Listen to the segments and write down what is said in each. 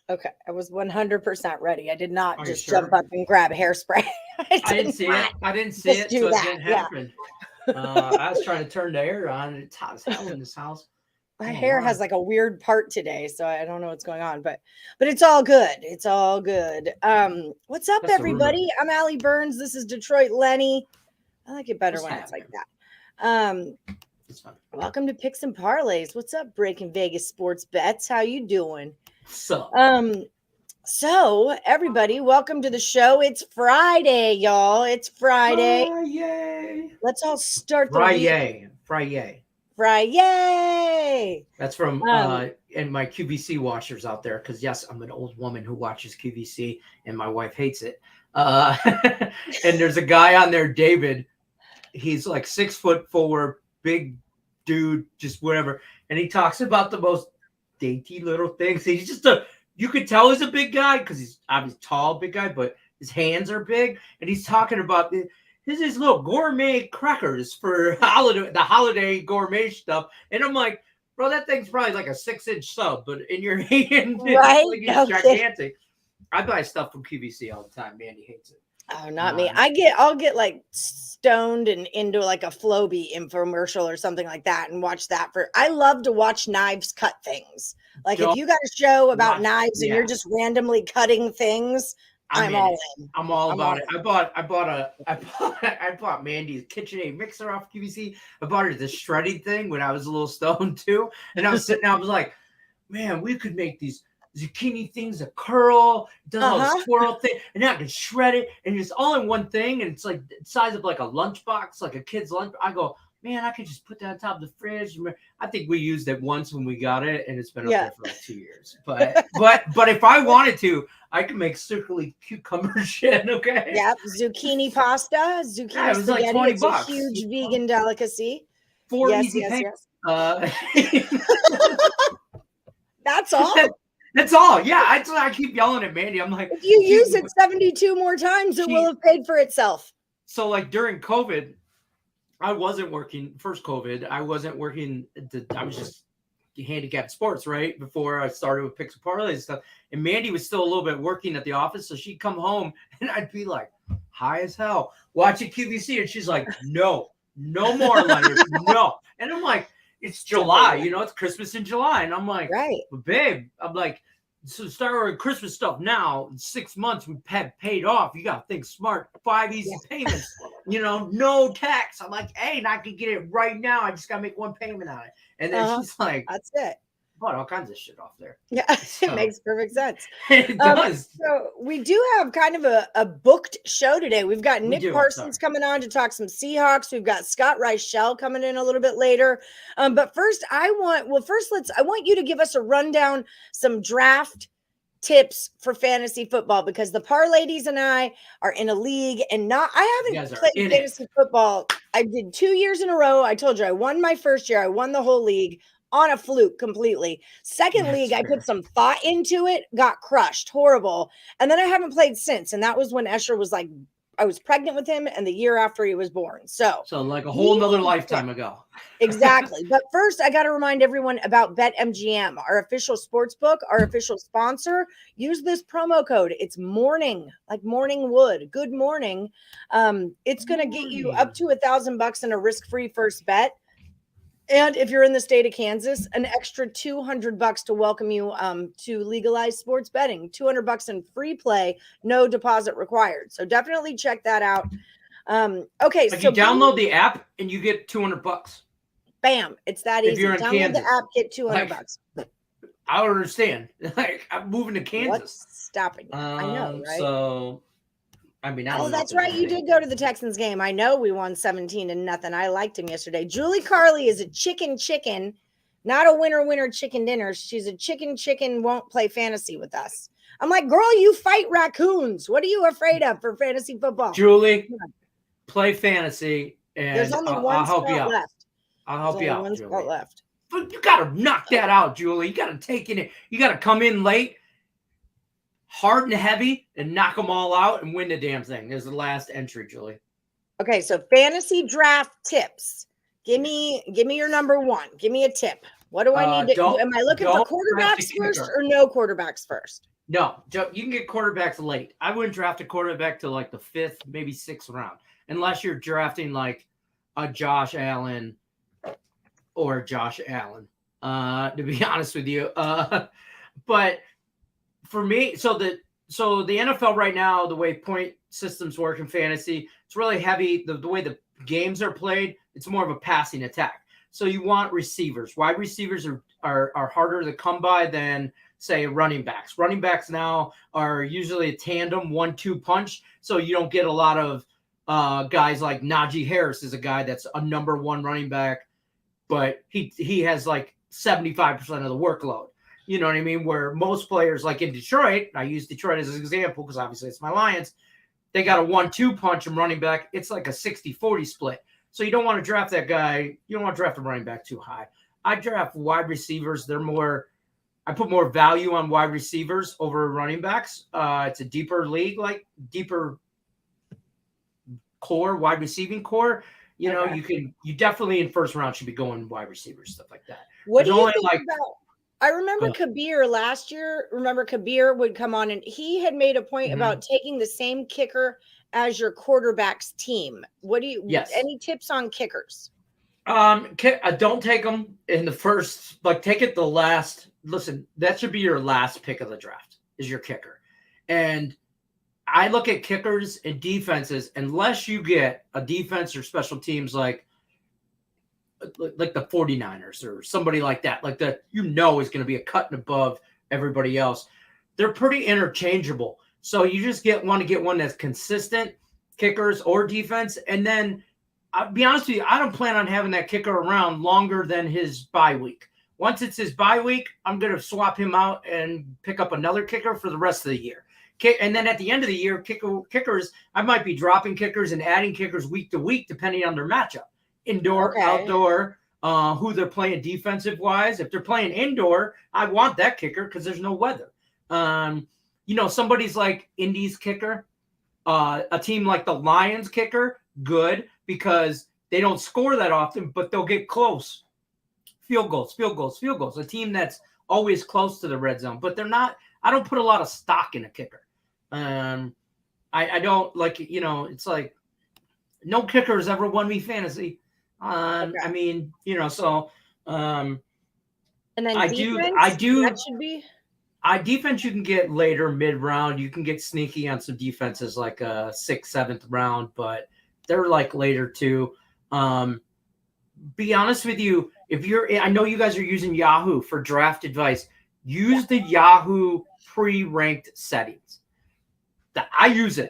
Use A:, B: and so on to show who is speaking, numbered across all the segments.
A: Okay, I was 100% ready. I did not
B: Are you
A: just
B: sure?
A: jump up and grab hairspray.
B: I didn't see it. I didn't see
A: just
B: it,
A: do
B: so it
A: that.
B: didn't
A: Yeah.
B: happen. I was trying to turn the air on, and it's hot as hell in this house.
A: My
B: Oh
A: hair has
B: my!
A: like a weird part today, so I don't know what's going on, but it's all good. It's all good. What's up,
B: That's a rumor.
A: everybody? I'm Allie Burns. This is Detroit Lenny. I like it better
B: What's
A: when it's like
B: happening?
A: that.
B: It's fine.
A: Welcome to Picks and Parlays. What's up, Breaking Vegas Sports Bets? How you doing?
B: So,
A: So everybody, welcome to the show. It's Friday, y'all. It's Friday.
B: yay!
A: Let's all start the week.
B: Friday, Friday.
A: Friday.
B: That's from
A: Um,
B: and my QVC watchers out there, because yes, I'm an old woman who watches QVC, and my wife hates it. And there's a guy on there, David. He's like 6'4", big dude, just whatever, and he talks about the most dainty little things. He's just you could tell he's a big guy because he's obviously tall, big guy, but his hands are big, and he's talking about his little gourmet crackers for the holiday gourmet stuff, and I'm like, bro, that thing's probably like a 6-inch sub, but in your hand,
A: right?
B: like it's gigantic. I buy stuff from QVC all the time. Mandy hates it.
A: Oh, not me. I'll get like stoned and into like a Flowbee infomercial or something like that and watch that I love to watch knives cut things. Like if you got a show about knives and you're just randomly cutting things, I'm all in.
B: I'm all about it. I bought Mandy's KitchenAid mixer off QVC. I bought her the shredding thing when I was a little stoned too. And I was sitting there, I was like, man, we could make these zucchini things that curl, does all the swirl thing, and now I can shred it, and it's all in one thing, and it's like the size of like a lunchbox, like a kid's lunch. I go, man, I could just put that on top of the fridge. I think we used it once when we got it, and it's been up there for like 2 years. But if I wanted to, I could make strictly cucumber shit. Okay.
A: Yep, zucchini pasta, zucchini
B: yeah, it was
A: spaghetti.
B: like $20.
A: It's a huge vegan delicacy.
B: 4 easy payments.
A: That's all.
B: That's all. Yeah, I keep yelling at Mandy. I'm like,
A: if you use it 72 more times, it will have paid for itself.
B: So like during COVID, I wasn't working. First COVID, I wasn't working. I was just handicapped sports, right? Before I started with Picks and Parlays and stuff. And Mandy was still a little bit working at the office. So she'd come home and I'd be like high as hell watching QVC. And she's like, no more, Leonard. No. And I'm like, it's July, it's Christmas in July. And I'm like,
A: right.
B: But babe, I'm like, so start with Christmas stuff now. In 6 months, we have paid off. You got to think smart. 5 easy payments, no tax. I'm like, hey, and I can get it right now. I just got to make one payment on it. And then she's like,
A: that's it.
B: Bought all kinds of shit off there.
A: Yeah, it makes perfect sense.
B: It does.
A: So we do have kind of a booked show today. We've got Nick Parsons coming on to talk some Seahawks. We've got Scott Reichel coming in a little bit later. But first, I want you to give us a rundown, some draft tips for fantasy football, because the Parlays and I are in a league, and I haven't played fantasy football. I did 2 years in a row. I told you I won my first year. I won the whole league on a fluke completely. Second league, I put some thought into it, got crushed, horrible. And then I haven't played since. And that was when Escher was like, I was pregnant with him, and the year after he was born. So
B: like a whole nother lifetime ago.
A: Exactly. But first, I got to remind everyone about BetMGM, our official sports book, our official sponsor. Use this promo code. It's morning, like morning wood. Good morning. It's going to get you up to $1,000 in a risk-free first bet. And if you're in the state of Kansas, an extra $200 to welcome you to legalized sports betting. $200 in free play, no deposit required. So definitely check that out. Okay,
B: so you download the app and you get $200.
A: Bam! It's that easy.
B: If you're in
A: download
B: Kansas,
A: the app, get $200.
B: I don't understand. Like I'm moving to Kansas.
A: What's stopping you? I know, right?
B: So. I mean,
A: that's right. You did go to the Texans game. I know we won 17-0. I liked him yesterday. Julie Carly is a chicken, not a winner chicken dinner. She's a chicken, won't play fantasy with us. I'm like, girl, you fight raccoons. What are you afraid of for fantasy football?
B: Julie, play fantasy, and
A: there's only
B: I'll help you out.
A: Left.
B: I'll help you out,
A: one
B: Julie.
A: spot left.
B: But you got to knock that out, Julie. You got to take it. You got to come in late, hard and heavy, and knock them all out and win the damn thing. There's the last entry, Julie.
A: Okay, so fantasy draft tips. Give me your number one. Give me a tip. What do I need to do? Am I looking for quarterbacks first or no quarterbacks first?
B: No, you can get quarterbacks late. I wouldn't draft a quarterback till like the 5th, maybe 6th round, unless you're drafting like a Josh Allen or Josh Allen, to be honest with you. But for me, so the NFL right now, the way point systems work in fantasy, it's really heavy. The way the games are played, it's more of a passing attack. So you want receivers. Wide receivers are harder to come by than, say, running backs. Running backs now are usually a tandem 1-2 punch, so you don't get a lot of guys like Najee Harris is a guy that's a number 1 running back, but he has like 75% of the workload. You know what I mean? Where most players, like in Detroit, I use Detroit as an example because obviously it's my Lions, they got a 1-2 punch and running back. It's like a 60-40 split. So you don't want to draft that guy. You don't want to draft a running back too high. I draft wide receivers. I put more value on wide receivers over running backs. It's a deeper league, like deeper core, wide receiving core. You know, you definitely in first round should be going wide receivers, stuff like that.
A: What do you think about? I remember Kabir last year. Remember Kabir would come on and he had made a point about taking the same kicker as your quarterback's team. What do you?
B: Yes.
A: Any tips on kickers?
B: Don't take them in the first. Like take it the last. Listen, that should be your last pick of the draft. Is your kicker, and I look at kickers and defenses. Unless you get a defense or special teams like the 49ers or somebody like that, like that, is going to be a cut and above everybody else. They're pretty interchangeable. So you just want to get one that's consistent, kickers or defense. And then I'll be honest with you, I don't plan on having that kicker around longer than his bye week. Once it's his bye week, I'm going to swap him out and pick up another kicker for the rest of the year. And then at the end of the year, kickers, I might be dropping kickers and adding kickers week to week, depending on their matchup. Indoor, outdoor, who they're playing defensive wise. If they're playing indoor, I want that kicker because there's no weather. Somebody's like Indy's kicker, a team like the Lions kicker, good because they don't score that often, but they'll get close. Field goals. A team that's always close to the red zone, but they're not. I don't put a lot of stock in a kicker. I don't like, it's like no kicker has ever won me fantasy. I mean, so and then that should be defense you can get later mid-round. You can get sneaky on some defenses like a 6th, 7th round, but they're like later too. Be honest with you, I know you guys are using Yahoo for draft advice. Use the Yahoo pre-ranked settings. I use it.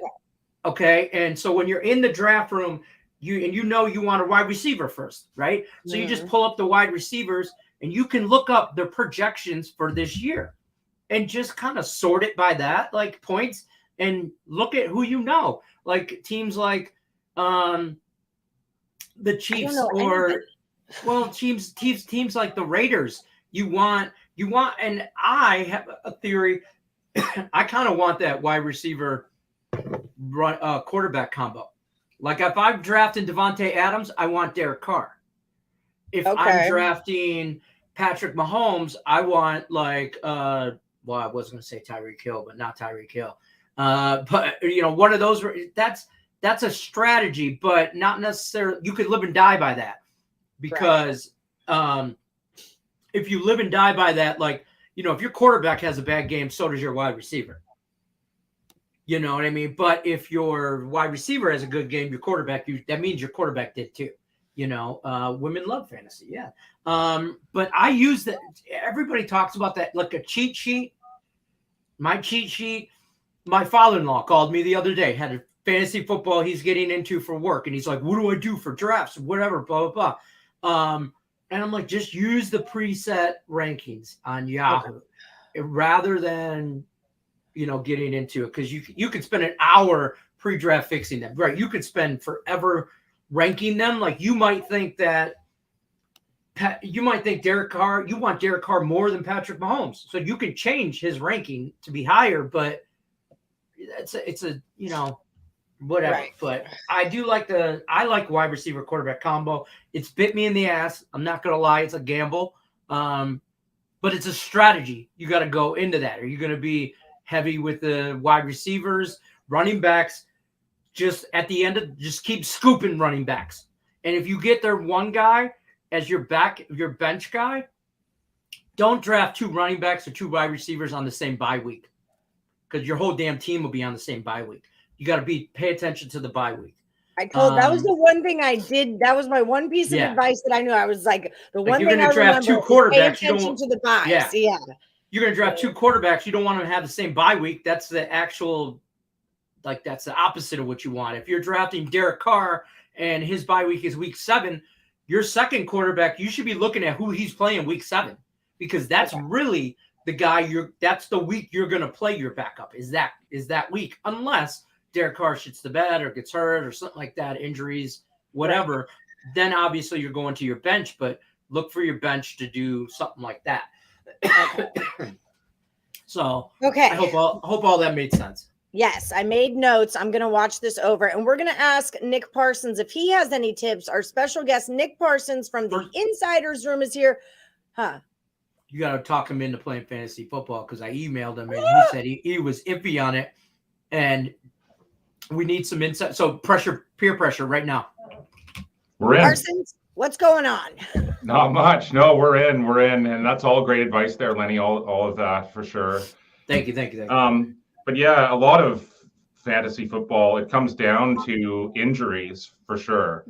B: Okay. And so when you're in the draft room, you want a wide receiver first, right? So you just pull up the wide receivers and you can look up their projections for this year and just kind of sort it by that, like points, and look at who like teams like the Chiefs teams like the Raiders. You want, and I have a theory. I kind of want that wide receiver quarterback combo. Like if I'm drafting Devontae Adams, I want Derek Carr. If I'm drafting Patrick Mahomes, I want like I was going to say Tyreek Hill, but not Tyreek Hill. But one of those. That's a strategy, but not necessarily. You could live and die by that because if you live and die by that, like if your quarterback has a bad game, so does your wide receiver. You know what I mean? But if your wide receiver has a good game, your quarterback, that means your quarterback did too. Women love fantasy. Yeah. But I use that. Everybody talks about that, like a cheat sheet. My cheat sheet, my father-in-law called me the other day, had a fantasy football he's getting into for work. And he's like, what do I do for drafts? Whatever, blah, blah, blah. And I'm like, just use the preset rankings on Yahoo rather than, getting into it. Because you could spend an hour pre-draft fixing them, right? You could spend forever ranking them. Like you might think Derek Carr, you want Derek Carr more than Patrick Mahomes. So you can change his ranking to be higher, but it's a whatever. Right. But I like wide receiver quarterback combo. It's bit me in the ass. I'm not going to lie. It's a gamble. But it's a strategy. You got to go into that. Are you going to be heavy with the wide receivers, running backs? Just at the end of just keep scooping running backs. And if you get their one guy as your bench guy, don't draft 2 running backs or 2 wide receivers on the same bye week, because your whole damn team will be on the same bye week. You got to pay attention to the bye week.
A: That was the one thing I did. That was my one piece of advice that I knew. I was like, the one thing I remember,
B: 2 quarterbacks,
A: pay attention to the buys. Yeah.
B: You're going to draft 2 quarterbacks. You don't want them to have the same bye week. That's the actual, that's the opposite of what you want. If you're drafting Derek Carr and his bye week is week 7, your second quarterback, you should be looking at who he's playing week 7, because that's really the guy that's the week you're going to play your backup is that week, unless Derek Carr shits the bed or gets hurt or something like that, injuries, whatever. Right. Then obviously you're going to your bench, but look for your bench to do something like that. So I hope all that made sense.
A: Yes, I made notes. I'm going to watch this over, and we're going to ask Nick Parsons if he has any tips. Our special guest, Nick Parsons from the Insiders Room, is here.
B: You got to talk him into playing fantasy football, because I emailed him and he said he was iffy on it, and we need some insight. So peer pressure right now.
C: We're in.
A: Parsons, what's going on?
C: Not much. No, we're in. And that's all great advice there, Lenny. All of that for sure.
B: Thank you.
C: But yeah, a lot of fantasy football, it comes down to injuries for sure.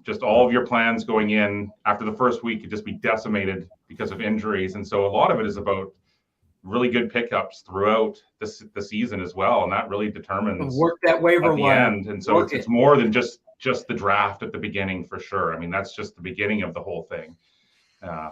C: Just all of your plans going in after the first week could just be decimated because of injuries. And so a lot of it is about really good pickups throughout the season as well. And that really determines
B: work that waiver
C: at the end. And so it's more than just the draft at the beginning for sure. I mean, that's just the beginning of the whole thing.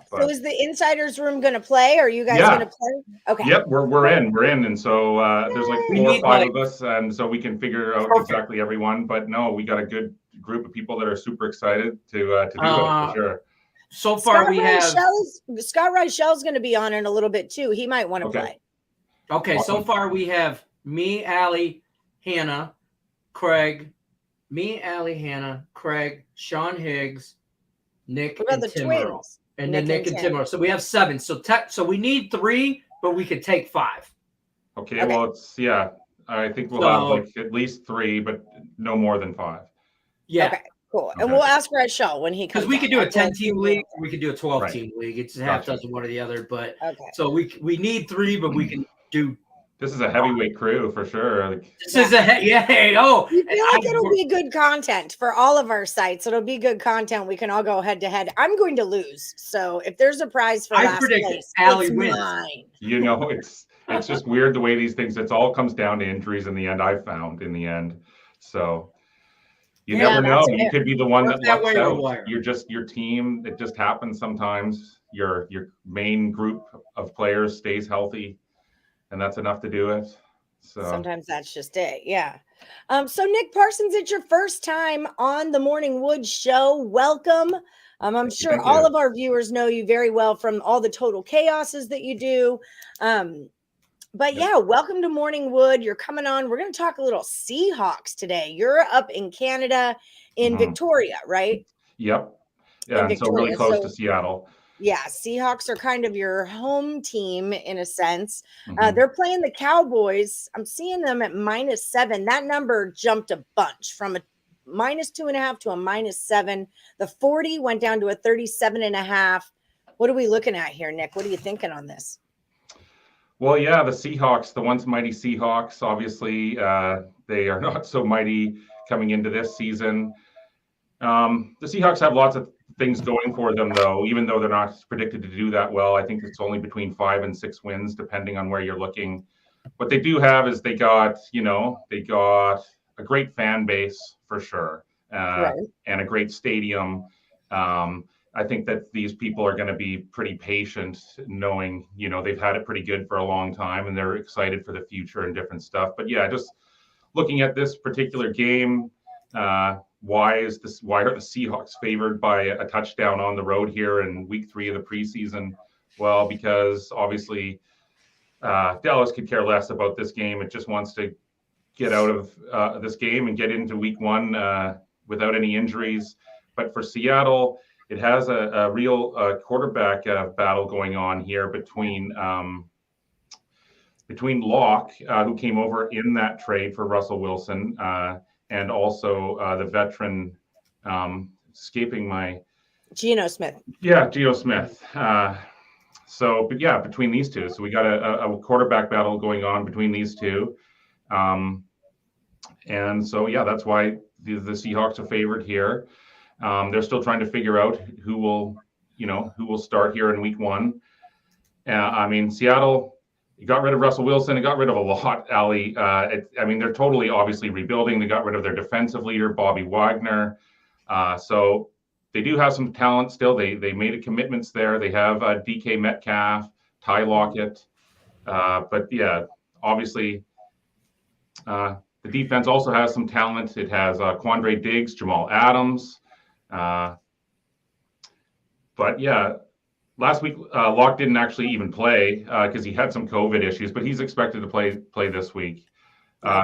A: So is the Insiders Room going to play? Are you guys going to play? Okay.
C: Yep, we're in. And so there's like 4 or 5 of us, and so we can figure out exactly everyone. But no, we got a good group of people that are super excited to do it for sure.
B: So far
A: Scott Reichel's going to be on in a little bit too. He might want to play.
B: Okay, awesome. So far we have me, Allie, Hannah, Craig, Sean Higgs, Nick,
A: what about the twins?
B: And then Nick and Tim. So we have 7. So we need 3, but we could take 5.
C: Okay. Well, I think we'll have like at least 3, but no more than 5.
B: Yeah.
A: Okay. Cool. And we'll ask Reichel when he comes.
B: Because we could do a 10-team league, or we could do a 12-team league. It's half dozen one or the other. But so we need 3, but we can do.
C: This is a heavyweight crew for sure.
B: This is oh.
A: We feel like it'll be good content for all of our sites. It'll be good content. We can all go head to head. I'm going to lose. So if there's a prize for last place,
B: Allie wins.
A: Mine.
C: You know, it's just weird the way these things, it all comes down to injuries in the end, I've found in the end. So you never know. You could be the one that lucks out. You're just your team. It just happens sometimes. Your main group of players stays healthy, and that's enough to do it. So
A: sometimes that's just it. Yeah. So Nick Parsons, it's your first time on the Morning Wood Show. Welcome. I'm sure all of our viewers know you very well from all the total chaoses that you do. But yeah, welcome to Morning Wood. You're coming on. We're going to talk a little Seahawks today. You're up in Canada in Victoria, right?
C: Yep. Yeah, and so really close to Seattle.
A: Yeah, Seahawks are kind of your home team in a sense. They're playing the Cowboys. I'm seeing them at -7. That number jumped a bunch from a -2.5 to a -7. The 40 went down to a 37.5. What are we looking at here, Nick? What are you thinking on this?
C: Well, yeah, the Seahawks, the once mighty Seahawks, obviously they are not so mighty coming into this season. The Seahawks have lots of things going for them, though, even though they're not predicted to do that well. I think it's only between 5 and 6 wins, depending on where you're looking. What they do have is they got a great fan base for sure, and a great stadium. I think that these people are going to be pretty patient, knowing, they've had it pretty good for a long time and they're excited for the future and different stuff. But yeah, just looking at this particular game, why are the Seahawks favored by a touchdown on the road here in week 3 of the preseason? Well, because obviously Dallas could care less about this game. It just wants to get out of this game and get into week 1 without any injuries. But for Seattle, it has a real quarterback battle going on here between Locke, who came over in that trade for Russell Wilson, and also the veteran, escaping my...
A: Geno Smith.
C: Yeah, Geno Smith. But yeah, between these two. So we got a quarterback battle going on between these two. And so, yeah, that's why the Seahawks are favored here. They're still trying to figure out who will start here in week 1. I mean, Seattle, you got rid of Russell Wilson. They got rid of a lot, Ali. They're totally obviously rebuilding. They got rid of their defensive leader, Bobby Wagner. So they do have some talent still. They made commitments there. They have DK Metcalf, Ty Lockett. But yeah, obviously, the defense also has some talent. It has Quandre Diggs, Jamal Adams. But yeah, last week, Locke didn't actually even play because he had some COVID issues, but he's expected to play this week.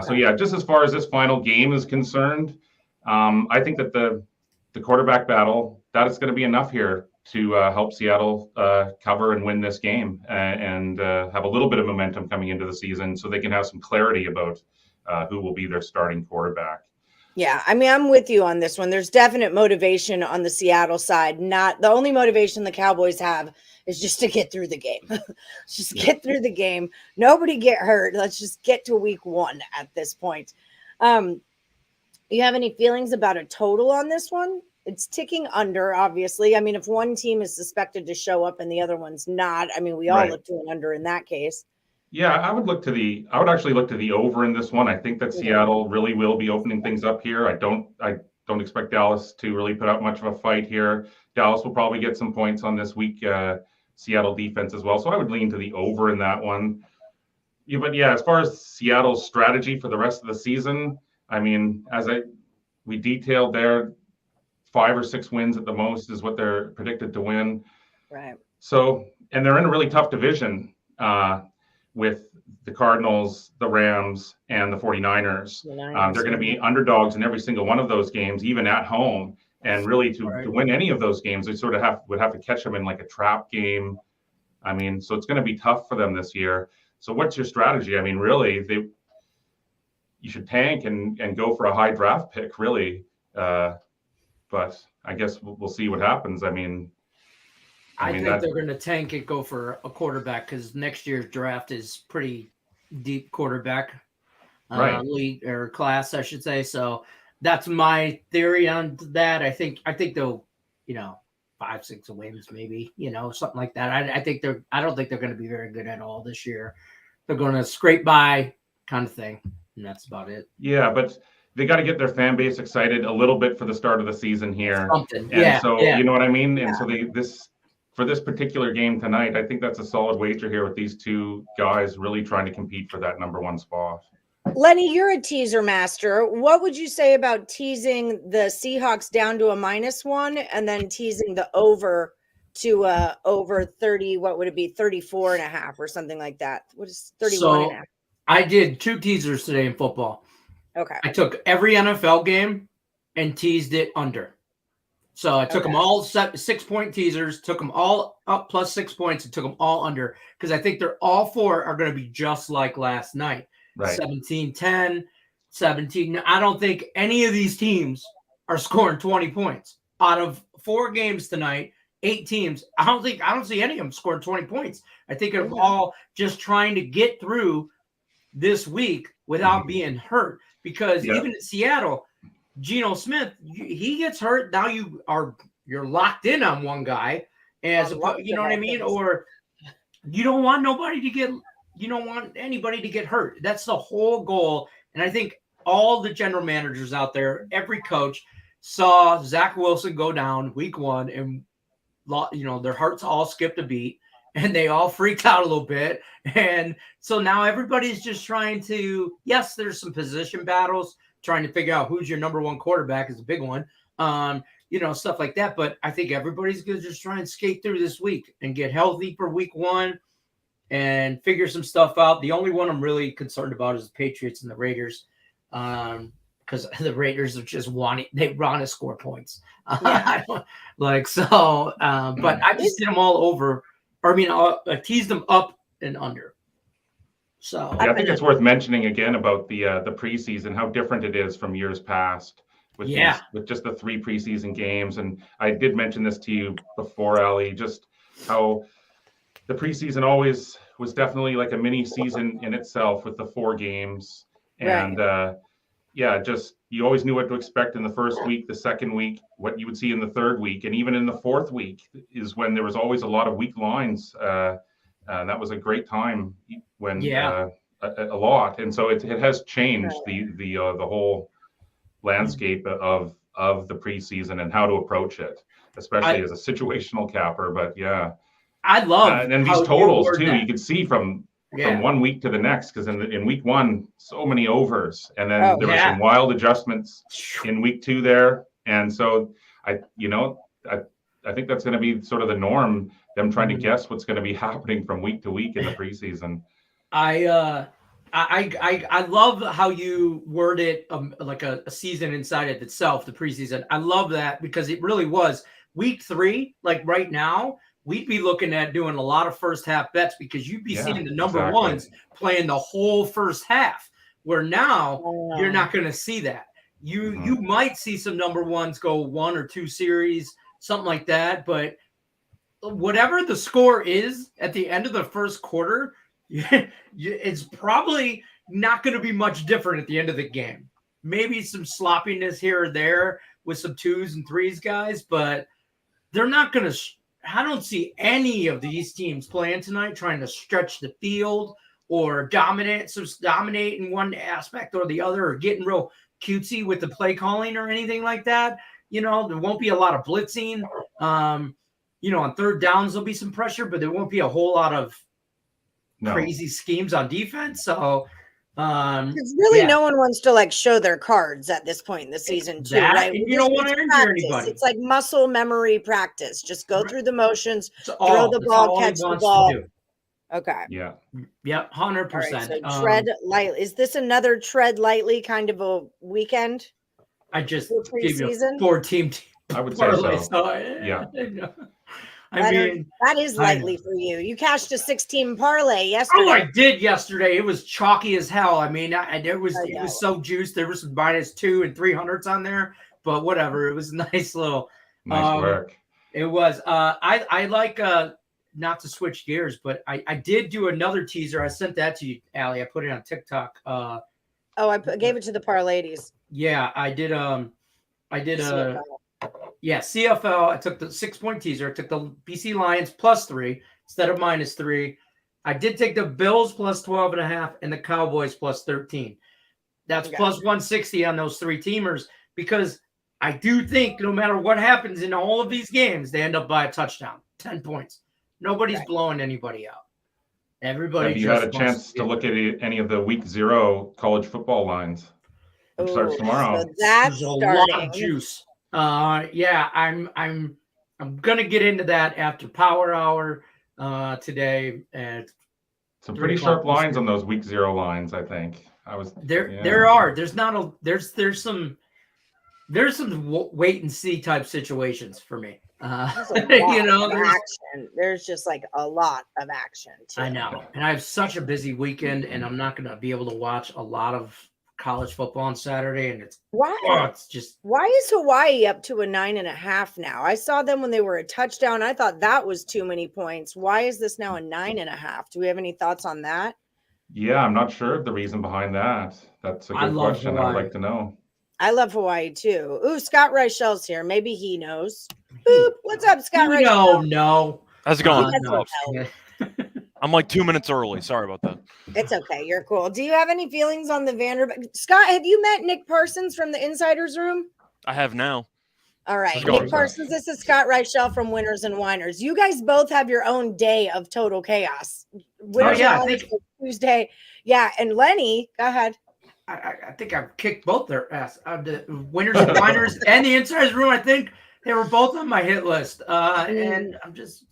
C: So yeah, just as far as this final game is concerned, I think that the quarterback battle, that is going to be enough here to help Seattle cover and win this game and have a little bit of momentum coming into the season so they can have some clarity about who will be their starting quarterback.
A: Yeah, I mean, I'm with you on this one. There's definite motivation on the Seattle side. Not the only motivation the Cowboys have is just to get through the game. Just get through the game. Nobody get hurt. Let's just get to week 1 at this point. You have any feelings about a total on this one? It's ticking under, obviously. I mean, if one team is suspected to show up and the other one's not, I mean, we all look to an under in that case.
C: Yeah, I would actually look to the over in this one. I think that Seattle really will be opening things up here. I don't expect Dallas to really put up much of a fight here. Dallas will probably get some points on this week Seattle defense as well. So I would lean to the over in that one. Yeah, but yeah, as far as Seattle's strategy for the rest of the season, I mean, we detailed there, 5 or 6 wins at the most is what they're predicted to win.
A: Right.
C: So, and they're in a really tough division with the Cardinals, the Rams, and the 49ers. They're going to be underdogs in every single one of those games, even at home. And really, to win any of those games, they sort of would have to catch them in like a trap game. I mean, so it's going to be tough for them this year. So what's your strategy? I mean, really, you should tank and go for a high draft pick, really. But I guess we'll see what happens. I think
B: they're going to tank and go for a quarterback because next year's draft is pretty deep quarterback league or class, I should say. So that's my theory on that. I think they'll, 5-6 wins, maybe, something like that. I don't think they're going to be very good at all this year. They're going to scrape by kind of thing. And that's about it.
C: Yeah, but they got to get their fan base excited a little bit for the start of the season here.
B: Something.
C: And so, you know what I mean? And so for this particular game tonight, I think that's a solid wager here with these two guys really trying to compete for that number 1 spot.
A: Lenny, you're a teaser master. What would you say about teasing the Seahawks down to a -1 and then teasing the over to over 30? What would it be? 34.5 or something like that. What is 31.5?
B: I did 2 teasers today in football.
A: Okay.
B: I took every NFL game and teased it under. So I took them all 6-point teasers, took them all up plus 6 points, and took them all under because I think they're all 4 are going to be just like last night. Right. 17-10, 17. I don't think any of these teams are scoring 20 points. Out of 4 games tonight, 8 teams, I don't see any of them scoring 20 points. I think they're all just trying to get through this week without being hurt because even in Seattle, Geno Smith, he gets hurt. Now you're locked in on one guy, you know what I mean? Or you don't want anybody to get hurt. That's the whole goal. And I think all the general managers out there, every coach saw Zach Wilson go down week 1 and their hearts all skipped a beat and they all freaked out a little bit. And so now everybody's just trying to, yes, there's some position battles, trying to figure out who's your number 1 quarterback is a big one, stuff like that. But I think everybody's going to just try and skate through this week and get healthy for week 1 and figure some stuff out. The only one I'm really concerned about is the Patriots and the Raiders because because the Raiders are just they want to score points.
A: Yeah.
B: But I just did them all over. Or I teased them up and under. So
C: I think it's worth mentioning again about the preseason, how different it is from years past with just the 3 preseason games. And I did mention this to you before, Ali, just how the preseason always was definitely like a mini season in itself with the 4 games. And just you always knew what to expect in the first week, the second week, what you would see in the third week, and even in the fourth week is when there was always a lot of weak lines. That was a great time when a lot, and so it has changed the whole landscape of the preseason and how to approach it, especially as a situational capper. But
B: I love
C: and then these totals too. You could see from 1 week to the next, because in week 1, so many overs, and then there were some wild adjustments in week 2 there, and so I think that's going to be sort of the norm. Them trying to guess what's going to be happening from week to week in the preseason.
B: I love how you word it, like a season inside of itself, the preseason. I love that because it really was week 3. Like right now, we'd be looking at doing a lot of first half bets because you'd be seeing the number ones playing the whole first half. Where now you're not going to see that. You might see some number ones go 1 or 2 series, something like that, but whatever the score is at the end of the first quarter, it's probably not going to be much different at the end of the game. Maybe some sloppiness here or there with some 2s and 3s guys, but they're not going to I don't see any of these teams playing tonight trying to stretch the field or dominate in one aspect or the other, or getting real cutesy with the play calling or anything like that. There won't be a lot of blitzing. On third downs, there'll be some pressure, but there won't be a whole lot of crazy schemes on defense. So
A: it's really no one wants to show their cards at this point in the season too, right?
B: You don't want to injure anybody.
A: It's like muscle memory practice. Just go through the motions, throw the ball, catch the ball. Okay.
C: Yeah.
B: Yep. 100%.
A: Right, so tread lightly. Is this another tread lightly kind of a weekend?
B: I just gave you a 4-team.
C: I would say so.
B: Yeah.
A: That is lightly for you. You cashed a 16 parlay yesterday.
B: Oh, I did yesterday. It was chalky as hell. It was so juiced. There was some -2 and 300s on there, but whatever. It was a nice little.
C: Nice work.
B: It was. I like not to switch gears, but I did do another teaser. I sent that to you, Allie. I put it on TikTok.
A: I gave it to the parlays.
B: Yeah, I did. CFL. I took the 6-point teaser. I took the BC Lions +3 instead of -3. I did take the Bills +12.5 and the Cowboys +13. That's +160 on those 3 teamers, because I do think no matter what happens in all of these games, they end up by a touchdown, 10 points. Nobody's blowing anybody out. Everybody.
C: Have you had a chance to look at any of the week 0 college football lines, which starts tomorrow?
A: So that's
B: a lot of juice. I'm gonna get into that after Power Hour today. And
C: some pretty sharp lines on those week 0 lines, I think.
B: There are. There's some wait and see type situations for me.
A: There's just a lot of action too.
B: I know, and I have such a busy weekend, and I'm not gonna be able to watch a lot of college football on Saturday, and why
A: is Hawaii up to a 9.5 now? I saw them when they were a touchdown. I thought that was too many points. Why is this now a 9.5? Do we have any thoughts on that?
C: Yeah, I'm not sure of the reason behind that. That's a good question. I would like to know.
A: I love Hawaii too. Ooh, Scott Reichel's here. Maybe he knows. Boop. What's up, Scott Reichel?
B: No.
D: How's it going? I'm 2 minutes early. Sorry about that.
A: It's okay. You're cool. Do you have any feelings on the Vanderbilt? Scott, have you met Nick Parsons from the Insiders Room?
D: I have now.
A: All right. Nick Parsons, this is Scott Reichel from Winners and Winers. You guys both have your own day of total chaos. Tuesday. Yeah. And Lenny, go ahead.
B: I think I've kicked both their ass. The Winners and Winers and the Insiders Room, I think they were both on my hit list. And I'm just,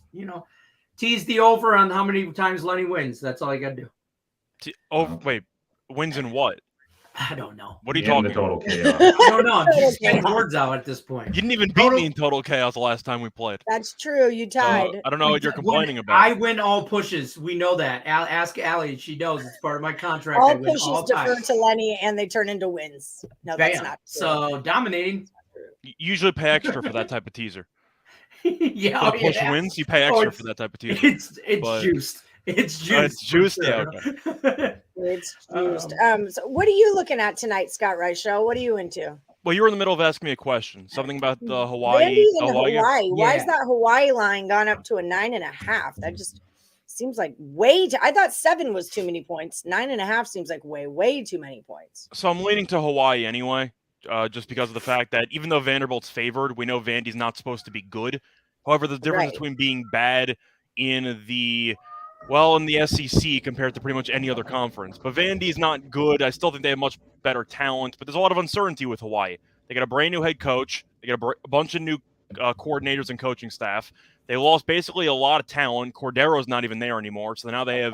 B: tease the over on how many times Lenny wins. That's all you got to do.
D: Wait, wins in what?
B: I don't know.
D: What are you
C: In
D: talking
C: the total
D: about?
C: chaos.
B: I don't know. I'm just spitting words out at this point.
D: You didn't even beat me in total chaos the last time we played.
A: That's true. You tied.
D: I don't know what you're complaining about.
B: I win all pushes. We know that. Ask Allie. She knows it's part of my contract.
A: All
B: I win
A: pushes
B: all
A: defer
B: ties.
A: to Lenny, and they turn into wins. No, that's
B: Bam.
A: not true.
B: So dominating.
D: You usually pay extra for that type of teaser.
B: Yeah.
D: For the push wins, you pay extra for that type of teaser.
B: It's juiced. It's juiced.
D: It's juiced.
B: Sure.
D: Yeah. Okay.
A: It's juiced. So what are you looking at tonight, Scott Reichel? What are you into?
D: Well, you were in the middle of asking me a question. Something about the Hawaii.
A: Vandy and
D: Hawaii.
A: Hawaii. Why is
B: Yeah.
A: that Hawaii line gone up to a 9.5? That just seems like I thought 7 was too many points. 9.5 seems like way too many points.
D: So I'm leaning to Hawaii anyway, just because of the fact that even though Vanderbilt's favored, we know Vandy's not supposed to be good. However, the difference
A: Right.
D: between being bad in the SEC compared to pretty much any other conference. But Vandy's not good. I still think they have much better talent, but there's a lot of uncertainty with Hawaii. They got a brand new head coach. They got a bunch of new coordinators and coaching staff. They lost basically a lot of talent. Cordero's not even there anymore. So now they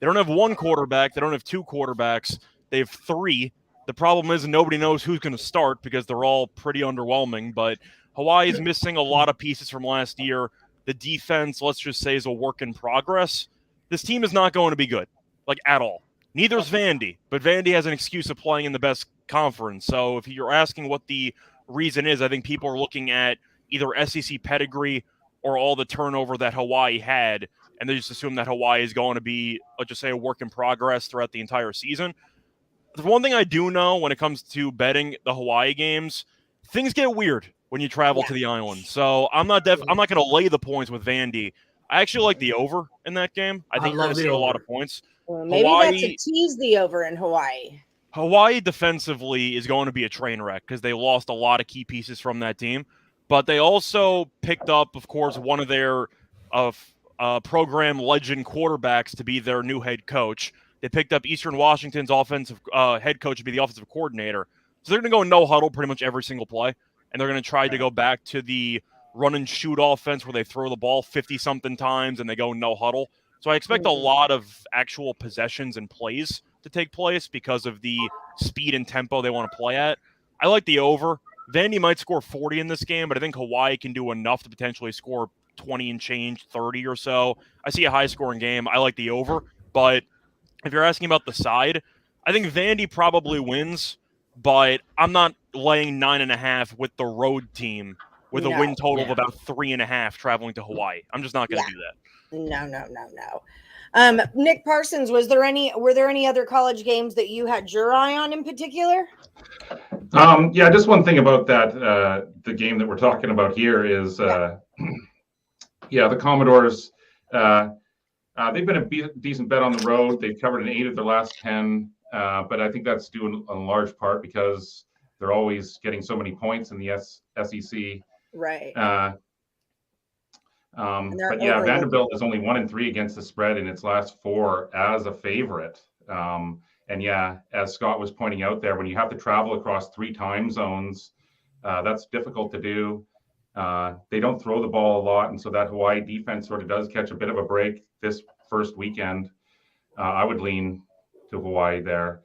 D: don't have one quarterback. They don't have two quarterbacks. They have 3. The problem is nobody knows who's going to start because they're all pretty underwhelming. But Hawaii is missing a lot of pieces from last year. The defense, let's just say, is a work in progress. This team is not going to be good, like at all. Neither is Vandy, but Vandy has an excuse of playing in the best conference. So if you're asking what the reason is, I think people are looking at either SEC pedigree or all the turnover that Hawaii had, and they just assume that Hawaii is going to be, let's just say, a work in progress throughout the entire season. The one thing I do know when it comes to betting the Hawaii games, things get weird when you travel to the island. So I'm not going to lay the points with Vandy. I actually like the over in that game. I think you're going to see a lot of points.
A: Well, maybe that's a tease the over in Hawaii.
D: Hawaii defensively is going to be a train wreck because they lost a lot of key pieces from that team. But they also picked up, of course, one of their program legend quarterbacks to be their new head coach. They picked up Eastern Washington's offensive head coach to be the offensive coordinator. So they're going to go no huddle pretty much every single play. And they're going to try to go back to the run and shoot offense where they throw the ball 50-something times and they go no huddle. So I expect a lot of actual possessions and plays to take place because of the speed and tempo they want to play at. I like the over. Vandy might score 40 in this game, but I think Hawaii can do enough to potentially score 20 and change, 30 or so. I see a high-scoring game. I like the over. But if you're asking about the side, I think Vandy probably wins, but I'm not laying 9.5 with the road team with a win total of about 3.5 traveling to Hawaii. I'm just not going to do that.
A: No. Nick Parsons, were there any other college games that you had your eye on in particular?
C: Yeah, just one thing about that, the game that we're talking about here is, the Commodores, they've been a decent bet on the road. They've covered an 8 of their last 10, but I think that's due in large part because they're always getting so many points in the SEC.
A: Right.
C: But yeah, Vanderbilt is only 1-3 against the spread in its last 4 as a favorite. And yeah, as Scott was pointing out there, when you have to travel across 3 time zones, that's difficult to do. They don't throw the ball a lot, and so that Hawaii defense sort of does catch a bit of a break this first weekend. I would lean to Hawaii there.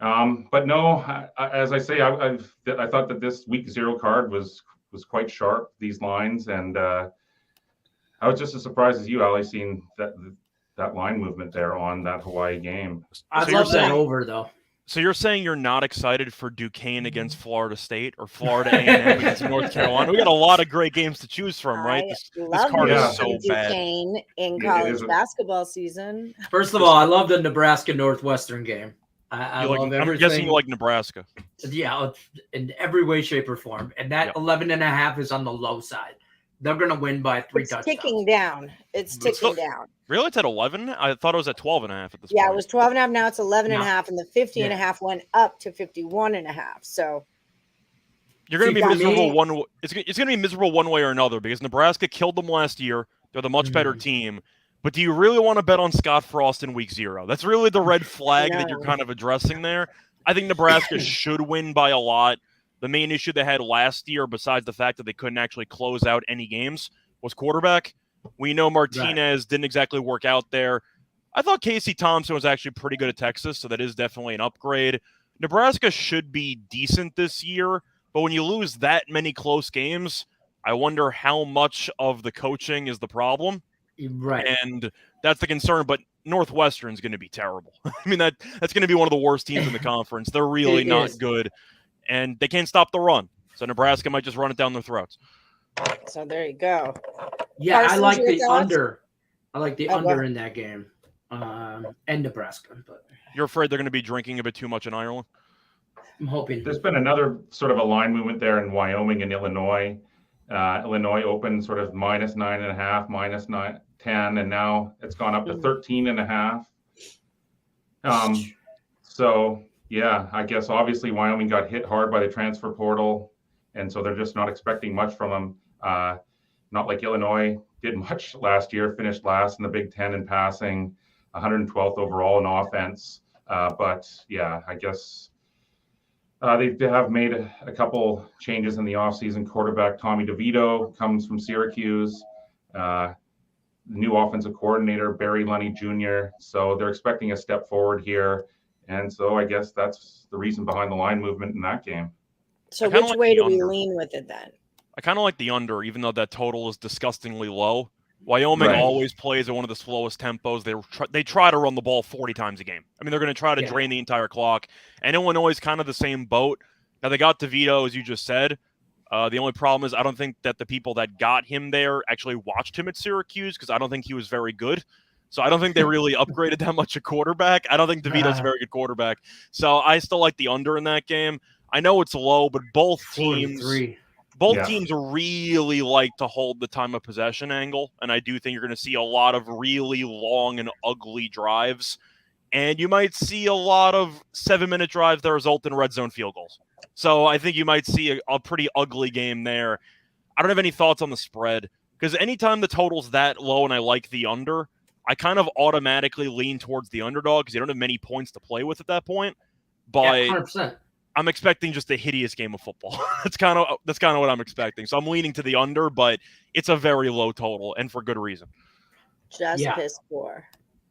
C: But no, as I say, I thought that this week 0 card was quite sharp, these lines, and I was just as surprised as you, Ali, seeing that line movement there on that Hawaii game.
B: I love that over, though.
D: So you're saying you're not excited for Duquesne against Florida State or Florida A&M against North Carolina? We got a lot of great games to choose from, right? This card is so bad.
A: Duquesne in college basketball season.
B: First of all, I love the Nebraska Northwestern game. I love everything.
D: I'm guessing you like Nebraska.
B: Yeah, in every way, shape, or form. And that 11.5 is on the low side. They're going to win by 3 touchdowns.
A: It's ticking down.
D: Really? It's at 11? I thought it was at 12.5 at this point.
A: Yeah, it was 12.5. Now it's 11.5, and the 50.5 went up to 51.5. So
D: you're going to be miserable It's going to be miserable one way or another because Nebraska killed them last year. They're the much better team. But do you really want to bet on Scott Frost in week 0? That's really the red flag that you're kind of addressing there. I think Nebraska should win by a lot. The main issue they had last year, besides the fact that they couldn't actually close out any games, was quarterback. We know Martinez didn't exactly work out there. I thought Casey Thompson was actually pretty good at Texas, so that is definitely an upgrade. Nebraska should be decent this year, but when you lose that many close games, I wonder how much of the coaching is the problem.
B: Right.
D: And that's the concern, but Northwestern's going to be terrible. I mean, that's going to be one of the worst teams in the conference. They're really not good, and they can't stop the run. So Nebraska might just run it down their throats.
A: So there you go.
B: Yeah,
A: Parsons,
B: I like
A: your
B: the
A: thoughts?
B: under. I like the under in that game. And Nebraska. But
D: You're afraid they're going to be drinking a bit too much in Ireland?
B: I'm hoping.
C: There's been another sort of a line movement there in Wyoming and Illinois. Illinois opened sort of -9.5, -10, and now it's gone up to 13.5. So yeah, I guess obviously Wyoming got hit hard by the transfer portal, and so they're just not expecting much from them. Not like Illinois did much last year, finished last in the Big Ten in passing, 112th overall in offense. But yeah, I guess they have made a couple changes in the offseason. Quarterback Tommy DeVito comes from Syracuse. New offensive coordinator Barry Lenny Jr. So they're expecting a step forward here. And so I guess that's the reason behind the line movement in that game.
A: So which way do we lean with it then?
D: I kind of like the under, even though that total is disgustingly low. Wyoming always plays at one of the slowest tempos. They try to run the ball 40 times a game. I mean, they're going to try to drain the entire clock. And Illinois is kind of the same boat. Now, they got DeVito, as you just said. The only problem is I don't think that the people that got him there actually watched him at Syracuse, because I don't think he was very good. So I don't think they really upgraded that much a quarterback. I don't think DeVito's a very good quarterback. So I still like the under in that game. I know it's low, but both teams really like to hold the time of possession angle, and I do think you're going to see a lot of really long and ugly drives, and you might see a lot of 7-minute drives that result in red zone field goals. So I think you might see a pretty ugly game there. I don't have any thoughts on the spread, because anytime the total's that low and I like the under, I kind of automatically lean towards the underdog because you don't have many points to play with at that point. But
B: 100%.
D: I'm expecting just a hideous game of football. That's kind of what I'm expecting. So I'm leaning to the under, but it's a very low total, and for good reason.
A: Just piss poor.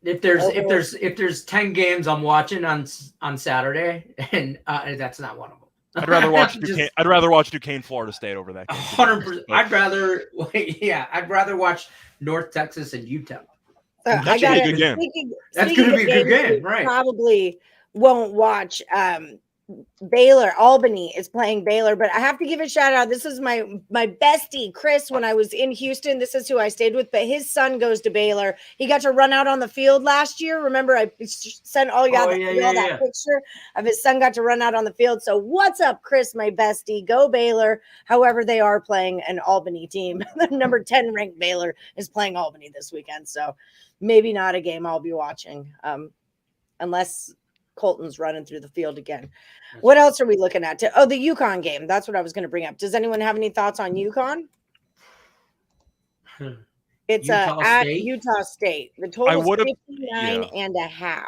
B: If there's 10 games I'm watching on Saturday, and that's not one of them.
D: I'd rather watch Duquesne, Florida State over that game.
B: 100%. I'd rather watch North Texas and UTEP.
D: That's going to be a good game.
B: That's going to be a good game, right?
A: Probably won't watch. Baylor, Albany is playing Baylor, but I have to give a shout out. This is my bestie, Chris, when I was in Houston. This is who I stayed with, but his son goes to Baylor. He got to run out on the field last year. Remember, I sent all y'all that picture of his son got to run out on the field. So what's up, Chris, my bestie? Go Baylor. However, they are playing an Albany team. The number 10 ranked Baylor is playing Albany this weekend. So maybe not a game I'll be watching unless Colton's running through the field again. What else are we looking at? The UConn game. That's what I was going to bring up. Does anyone have any thoughts on UConn? It's at Utah State. The total is 59.5.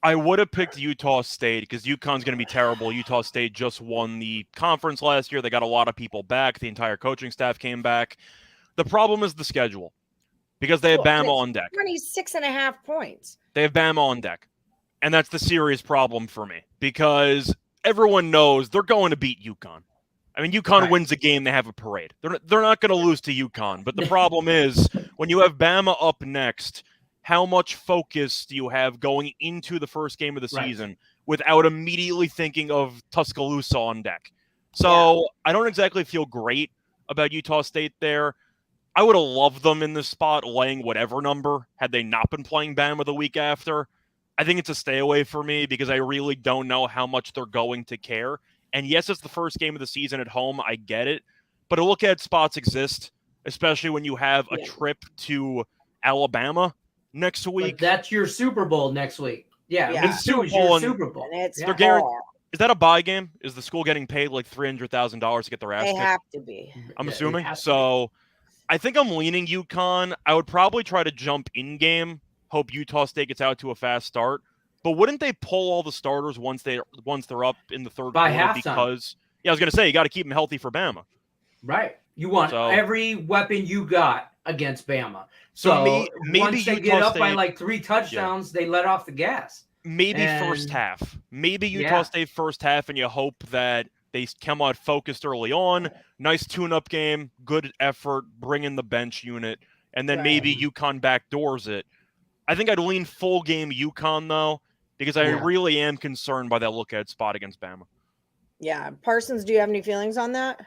D: I would have picked Utah State because UConn's going to be terrible. Utah State just won the conference last year. They got a lot of people back. The entire coaching staff came back. The problem is the schedule because they have Bama on deck.
A: 26.5 points.
D: They have Bama on deck. And that's the serious problem for me because everyone knows they're going to beat UConn. I mean, UConn wins a game, they have a parade. They're not going to lose to UConn. But the problem is when you have Bama up next, how much focus do you have going into the first game of the season without immediately thinking of Tuscaloosa on deck? So I don't exactly feel great about Utah State there. I would have loved them in this spot laying whatever number had they not been playing Bama the week after. I think it's a stay away for me because I really don't know how much they're going to care. And yes, it's the first game of the season at home. I get it. But a look at spots exist, especially when you have a trip to Alabama next week.
B: But that's your Super Bowl next week.
D: It's
B: Super Bowl.
A: And it's
D: Is that a buy game? Is the school getting paid like $300,000 to get their ass kicked?
A: They have to be.
D: I'm assuming. So I think I'm leaning UConn. I would probably try to jump in game. Hope Utah State gets out to a fast start. But wouldn't they pull all the starters once they're up in the third
B: by
D: quarter?
B: Halftime.
D: Because I was going to say you got to keep them healthy for Bama.
B: Right. You want every weapon you got against Bama. So
D: maybe
B: once they get up by like 3 touchdowns, they let off the gas.
D: Maybe first half. Maybe Utah State first half, and you hope that they come out focused early on. Nice tune-up game, good effort, bring in the bench unit, and then maybe UConn backdoors it. I think I'd lean full game UConn, though, because I really am concerned by that look-ahead spot against Bama.
A: Yeah. Parsons, do you have any feelings on that?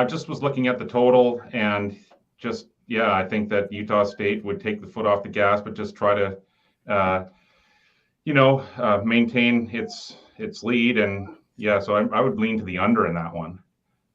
C: Just was looking at the total and just, I think that Utah State would take the foot off the gas, but just try to, maintain its lead. And so I would lean to the under in that one.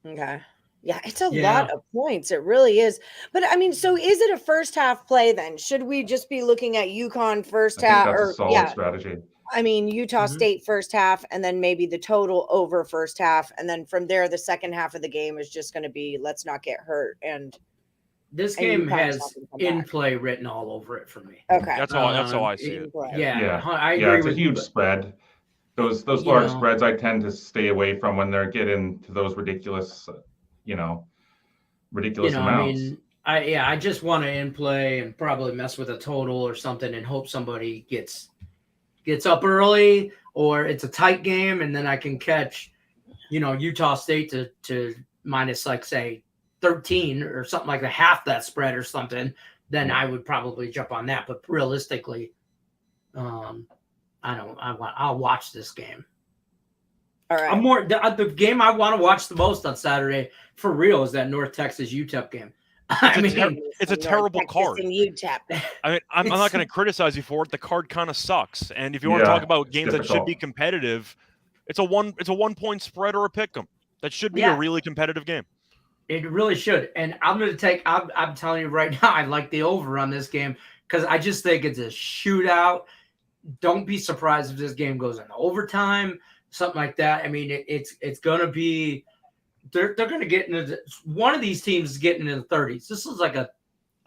A: Okay. Yeah, it's a lot of points. It really is. But I mean, so is it a first half play then? Should we just be looking at UConn first half?
C: That's a solid strategy.
A: I mean, Utah State first half, and then maybe the total over first half. And then from there, the second half of the game is just going to be, let's not get hurt. And
B: this game has in play written all over it for me.
A: Okay.
D: That's how I see it.
B: I agree
C: it's
B: with
C: a huge spread. Those large spreads I tend to stay away from when they're getting to those ridiculous amounts.
B: I mean, I just want to in play and probably mess with a total or something and hope somebody gets up early, or it's a tight game, and then I can catch, Utah State to minus, like, say 13 or something like half that spread or something. Then I would probably jump on that. But realistically, I'll watch this game.
A: All right.
B: The game I want to watch the most on Saturday for real is that North Texas UTEP game.
D: It's a terrible card.
A: UTEP.
D: I mean, I'm not going to criticize you for it. The card kind of sucks. And if you want to talk about games that should be competitive, it's a 1 point spread or a pick'em. That should be a really competitive game.
B: It really should. And I'm telling you right now, I like the over on this game because I just think it's a shootout. Don't be surprised if this game goes into overtime, something like that. I mean, it's going to be. They're going to get into one of these teams is getting into the 30s. This is like a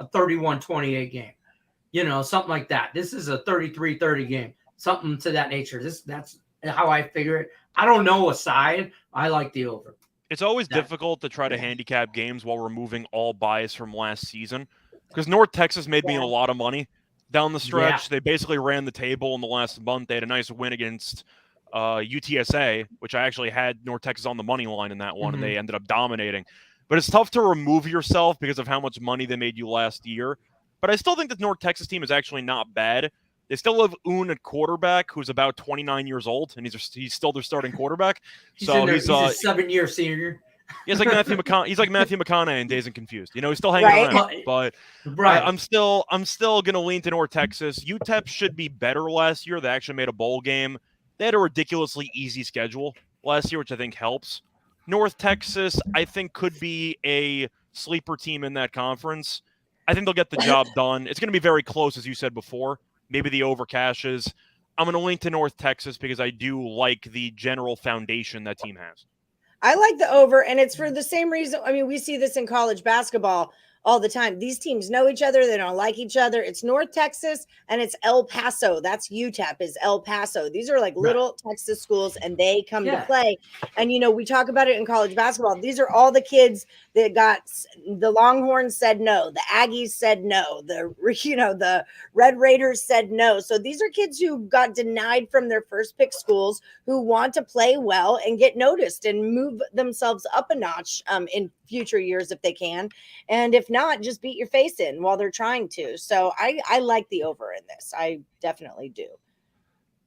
B: 31-28 game, something like that. This is a 33-30 game, something to that nature. That's how I figure it. I don't know a side. I like the over.
D: It's always difficult to try to handicap games while removing all bias from last season because North Texas made me a lot of money down the stretch. They basically ran the table in the last month. They had a nice win against UTSA, which I actually had North Texas on the money line in that one, and they ended up dominating. But it's tough to remove yourself because of how much money they made you last year. But I still think the North Texas team is actually not bad. They still have Un at quarterback, who's about 29 years old, and he's still their starting quarterback.
B: He's a 7-year senior.
D: He's like Matthew McConaughey in Dazed and Confused. He's still hanging around. But I'm still gonna lean to North Texas. UTEP should be better last year. They actually made a bowl game. They had a ridiculously easy schedule last year, which I think helps. North Texas, I think, could be a sleeper team in that conference. I think they'll get the job done. It's going to be very close, as you said before. Maybe the over cashes. I'm going to lean to North Texas because I do like the general foundation that team has.
A: I like the over, and it's for the same reason. I mean, we see this in college basketball all the time. These teams know each other. They don't like each other. It's North Texas and it's El Paso. That's UTEP is El Paso. These are like little Texas schools, and they come to play. And, we talk about it in college basketball. These are all the kids that got the Longhorns said no. The Aggies said no. The Red Raiders said no. So these are kids who got denied from their first pick schools who want to play well and get noticed and move themselves up a notch in future years if they can. And if not, just beat your face in while they're trying to. So I like the over in this. I definitely do.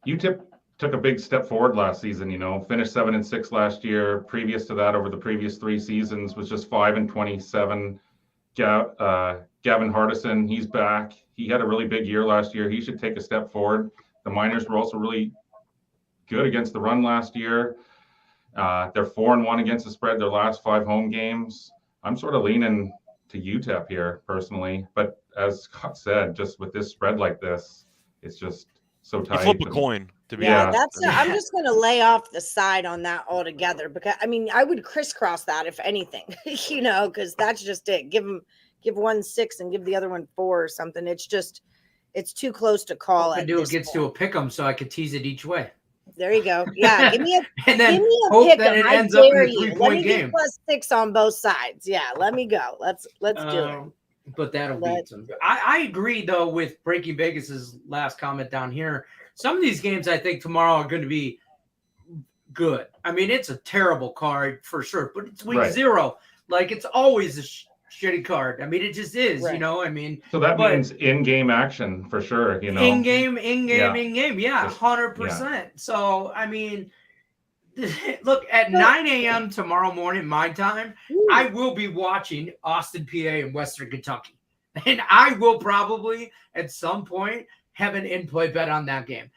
C: UTEP took a big step forward last season, finished 7-6 last year. Previous to that, over the previous 3 seasons, was just 5-27. Gavin Hardison, he's back. He had a really big year last year. He should take a step forward. The Miners were also really good against the run last year. They're 4-1 against the spread their last 5 home games. I'm sort of leaning to UTEP here personally, but as Scott said, just with this spread like this, it's just so tight.
D: You flip a coin to be
A: I'm just going to lay off the side on that altogether because I would crisscross that if anything, because that's just it. Give one 6 and give the other one 4 or something. It's too close to call it.
B: It gets to a pick 'em so I could tease it each way.
A: There you go. Yeah, give me a
B: and then
A: give me a
B: hope
A: pick
B: that it
A: I
B: ends up in a
A: you.
B: 3-point
A: Let me
B: game.
A: get +6 on both sides. Yeah, let me go. Let's do it.
B: but that'll beat them. I agree though with Breaking Vegas's last comment down here. Some of these games I think tomorrow are going to be good. I mean, it's a terrible card for sure, but it's week 0. Like it's always a shitty card. I mean, it just is, you know. I mean,
C: so that means in-game action for sure. You know,
B: in-game, yeah, 100%. So I mean, look at 9 a.m. tomorrow morning, my time. I will be watching Austin, PA, and Western Kentucky, and I will probably at some point have an in-play bet on that game.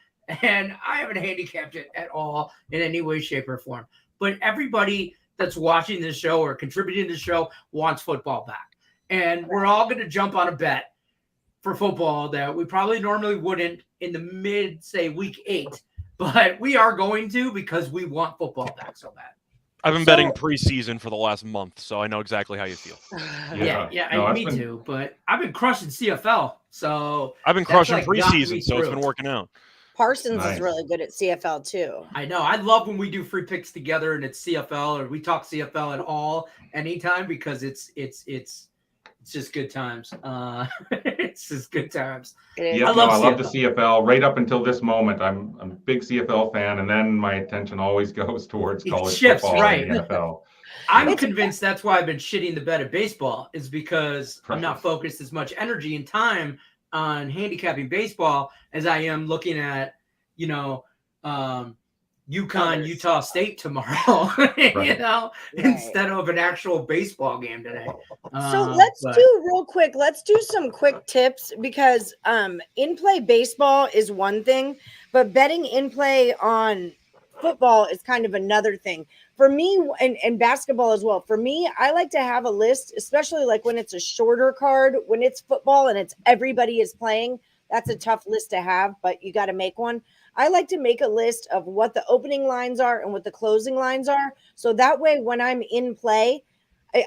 B: And I haven't handicapped it at all in any way, shape, or form. But everybody that's watching this show or contributing to the show wants football back. And we're all going to jump on a bet for football that we probably normally wouldn't in the say, week 8. But we are going to because we want football back so bad.
D: I've been betting preseason for the last month, so I know exactly how you feel.
B: Me too. But I've been crushing CFL. So
D: I've been crushing preseason, so it's been working out.
A: Parsons is really good at CFL too.
B: I know. I love when we do free picks together and it's CFL or we talk CFL at all anytime because it's just good times. It's just good times.
C: Yeah, I love the CFL right up until this moment. I'm a big CFL fan, and then my attention always goes towards college football and the NFL.
B: I'm convinced that's why I've been shitting the bed at baseball is because I'm not focused as much energy and time on handicapping baseball as I am looking at, UConn, Utah State tomorrow, instead of an actual baseball game today.
A: So let's do some quick tips because in-play baseball is one thing, but betting in-play on football is kind of another thing. For me, and basketball as well. For me, I like to have a list, especially like when it's a shorter card, when it's football and it's everybody is playing. That's a tough list to have, but you got to make one. I like to make a list of what the opening lines are and what the closing lines are. So that way, when I'm in play,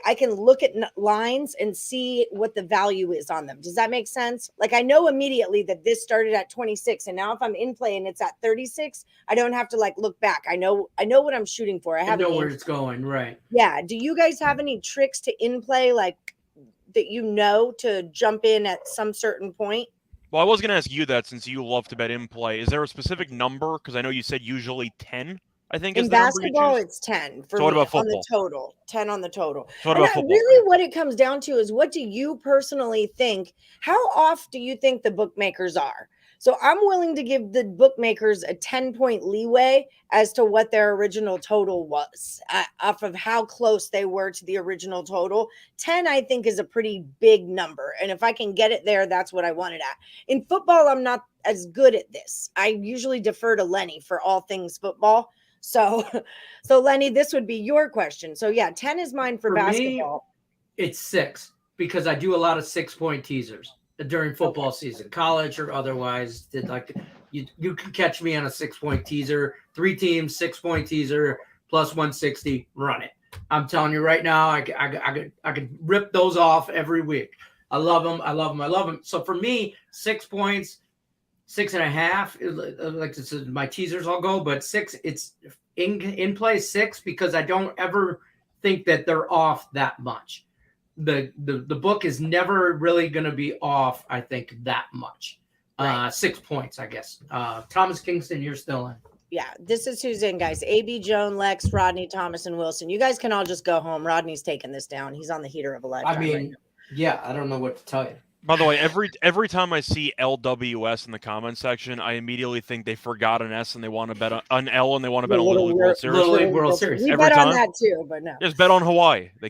A: I can look at lines and see what the value is on them. Does that make sense? Like I know immediately that this started at 26 and now if I'm in play and it's at 36, I don't have to like look back. I know what I'm shooting for. I
B: know where it's going. Right.
A: Yeah. Do you guys have any tricks to in play like that, to jump in at some certain point?
D: Well, I was going to ask you that since you love to bet in play. Is there a specific number? Because I know you said usually 10. I think
A: in basketball it's 10 for me on the total. 10 on the total.
D: So what about football?
A: Really, what it comes down to is what do you personally think? How off do you think the bookmakers are? So I'm willing to give the bookmakers a 10-point leeway as to what their original total was off of how close they were to the original total. 10, I think, is a pretty big number. And if I can get it there, that's what I want it at. In football, I'm not as good at this. I usually defer to Lenny for all things football. So Lenny, this would be your question. So yeah, 10 is mine for basketball.
B: Me, it's 6 because I do a lot of 6-point teasers during football season, college or otherwise. You can catch me on a 6-point teaser, 3 teams, 6-point teaser plus 160. Run it. I'm telling you right now, I could rip those off every week. I love them. So for me, 6 points. 6.5, like this is my teasers I'll go, but 6, it's in play 6 because I don't ever think that they're off that much. The book is never really going to be off, I think, that much. 6 points, I guess. Thomas Kingston, you're still in.
A: Yeah, this is who's in, guys. AB, Joan, Lex, Rodney, Thomas, and Wilson. You guys can all just go home. Rodney's taking this down. He's on the heater of a lifetime.
B: I mean, I don't know what to tell you.
D: By the way, every time I see LWS in the comment section, I immediately think they forgot an S and they want to bet an L and they want to bet on Little League World Series.
B: Little League World Series.
A: We bet on that too, but no.
D: Just bet on Hawaii. They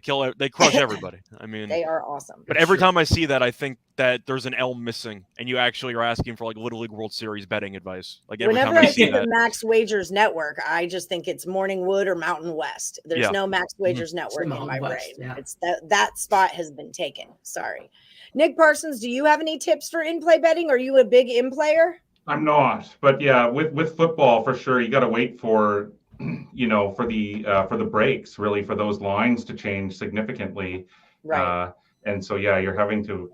D: crush everybody. I mean,
A: they are awesome.
D: But every time I see that, I think that there's an L missing, and you actually are asking for like Little League World Series betting advice. Like
A: whenever I see the Max Wagers Network, I just think it's Morningwood or Mountain West. There's no Max Wagers Network in my brain. Yeah. It's that spot has been taken. Sorry. Nick Parsons, do you have any tips for in-play betting? Are you a big in-player?
C: I'm not, but yeah, with football for sure, you got to wait for, for the breaks, really, for those lines to change significantly.
A: Right.
C: And so you're having to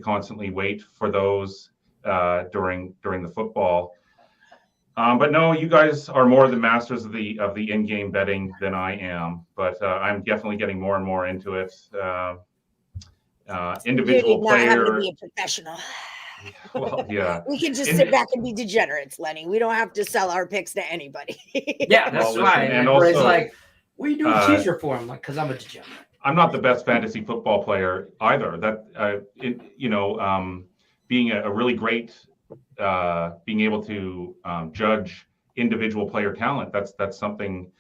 C: constantly wait for those during the football. But no, you guys are more the masters of the in-game betting than I am. But I'm definitely getting more and more into it. individual
A: not having to
C: player.
A: be a professional.
C: Well, yeah.
A: We can just sit back and be degenerates, Lenny. We don't have to sell our picks to anybody.
B: Yeah, that's
C: Well,
B: right.
C: and
B: It's
C: also,
B: like, what are you doing a t-shirt for? I'm like, because I'm a degenerate.
C: I'm not the best fantasy football player either. That being a really great, being able to judge individual player talent. That's something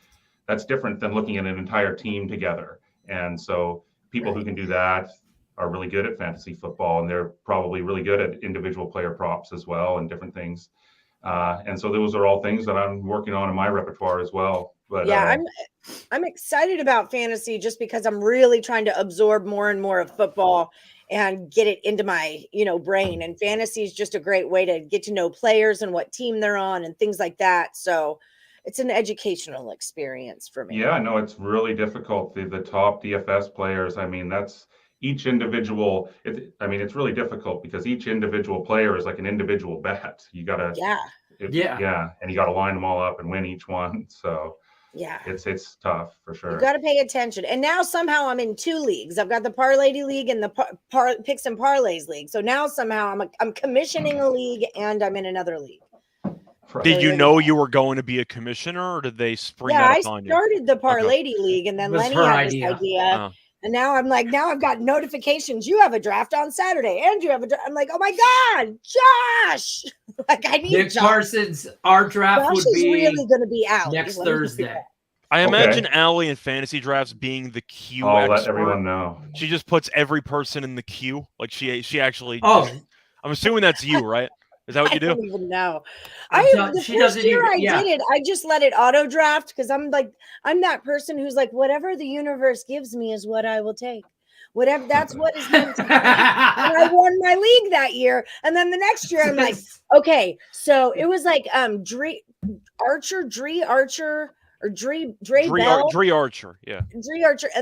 C: that's different than looking at an entire team together. And so people who can do that are really good at fantasy football, and they're probably really good at individual player props as well and different things. And so those are all things that I'm working on in my repertoire as well. But
A: yeah, I'm excited about fantasy just because I'm really trying to absorb more and more of football and get it into my, brain. And fantasy is just a great way to get to know players and what team they're on and things like that. So it's an educational experience for me.
C: Yeah, no, it's really difficult. The top DFS players, I mean, that's each individual. It's really difficult because each individual player is like an individual bet. You got to, and you got to line them all up and win each one. So
A: yeah,
C: it's tough for sure.
A: You got to pay attention. And now somehow I'm in 2 leagues. I've got the Parlay League and the Picks and Parlays League. So now somehow I'm commissioning a league and I'm in another league.
C: Right.
D: Did you know you were going to be a commissioner, or did they spring that upon you?
A: I started the Parlay League, and then Lenny had this idea. And now I'm like, now I've got notifications. You have a draft on Saturday, and you have a draft. I'm like, oh my God, Josh! Like I need
B: Nick Parsons. Our draft
A: Josh
B: would
A: is
B: be
A: really going to be out
B: next Thursday.
D: I imagine Allie in fantasy drafts being the queue expert.
C: Let everyone know.
D: She just puts every person in the queue. Like she actually.
B: Oh,
D: I'm assuming that's you, right? Is that what you do?
A: I don't even know. The first year I did it, I just let it auto draft because I'm that person who's like, whatever the universe gives me is what I will take. Whatever, that's what is meant to be. And I won my league that year. And then the next year I'm like, okay, so it was like Dree Archer. And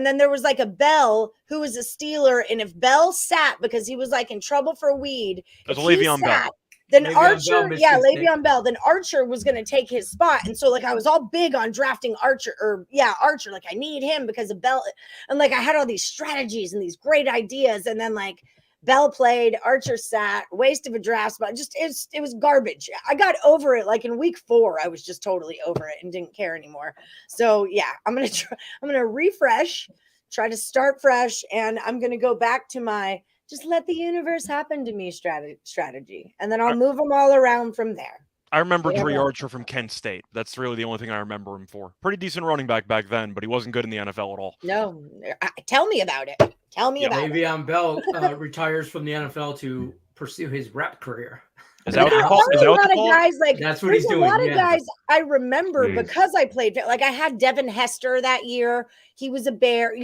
A: then there was like a Bell who was a Steeler. And if Bell sat because he was like in trouble for weed,
D: there's Le'Veon Bell.
A: Then Le'Veon Bell. Then Archer was going to take his spot, and so like I was all big on drafting Archer. Like I need him because of Bell, and like I had all these strategies and these great ideas, and then like Bell played, Archer sat, waste of a draft spot. Just it was garbage. I got over it like in week 4. I was just totally over it and didn't care anymore. So yeah, I'm gonna refresh, try to start fresh, and I'm gonna go back to my just let the universe happen to me strategy. And then I'll move them all around from there.
D: I remember Dree Archer from Kent State. That's really the only thing I remember him for. Pretty decent running back then, but he wasn't good in the NFL at all.
A: No. Tell me about it. About it.
B: Le'Veon Bell retires from the NFL to pursue his rep career.
D: Is that what they're called?
A: A lot of guys
B: that's what he's doing.
A: A lot of guys I remember because I played. Like I had Devin Hester that year. He was a Bear.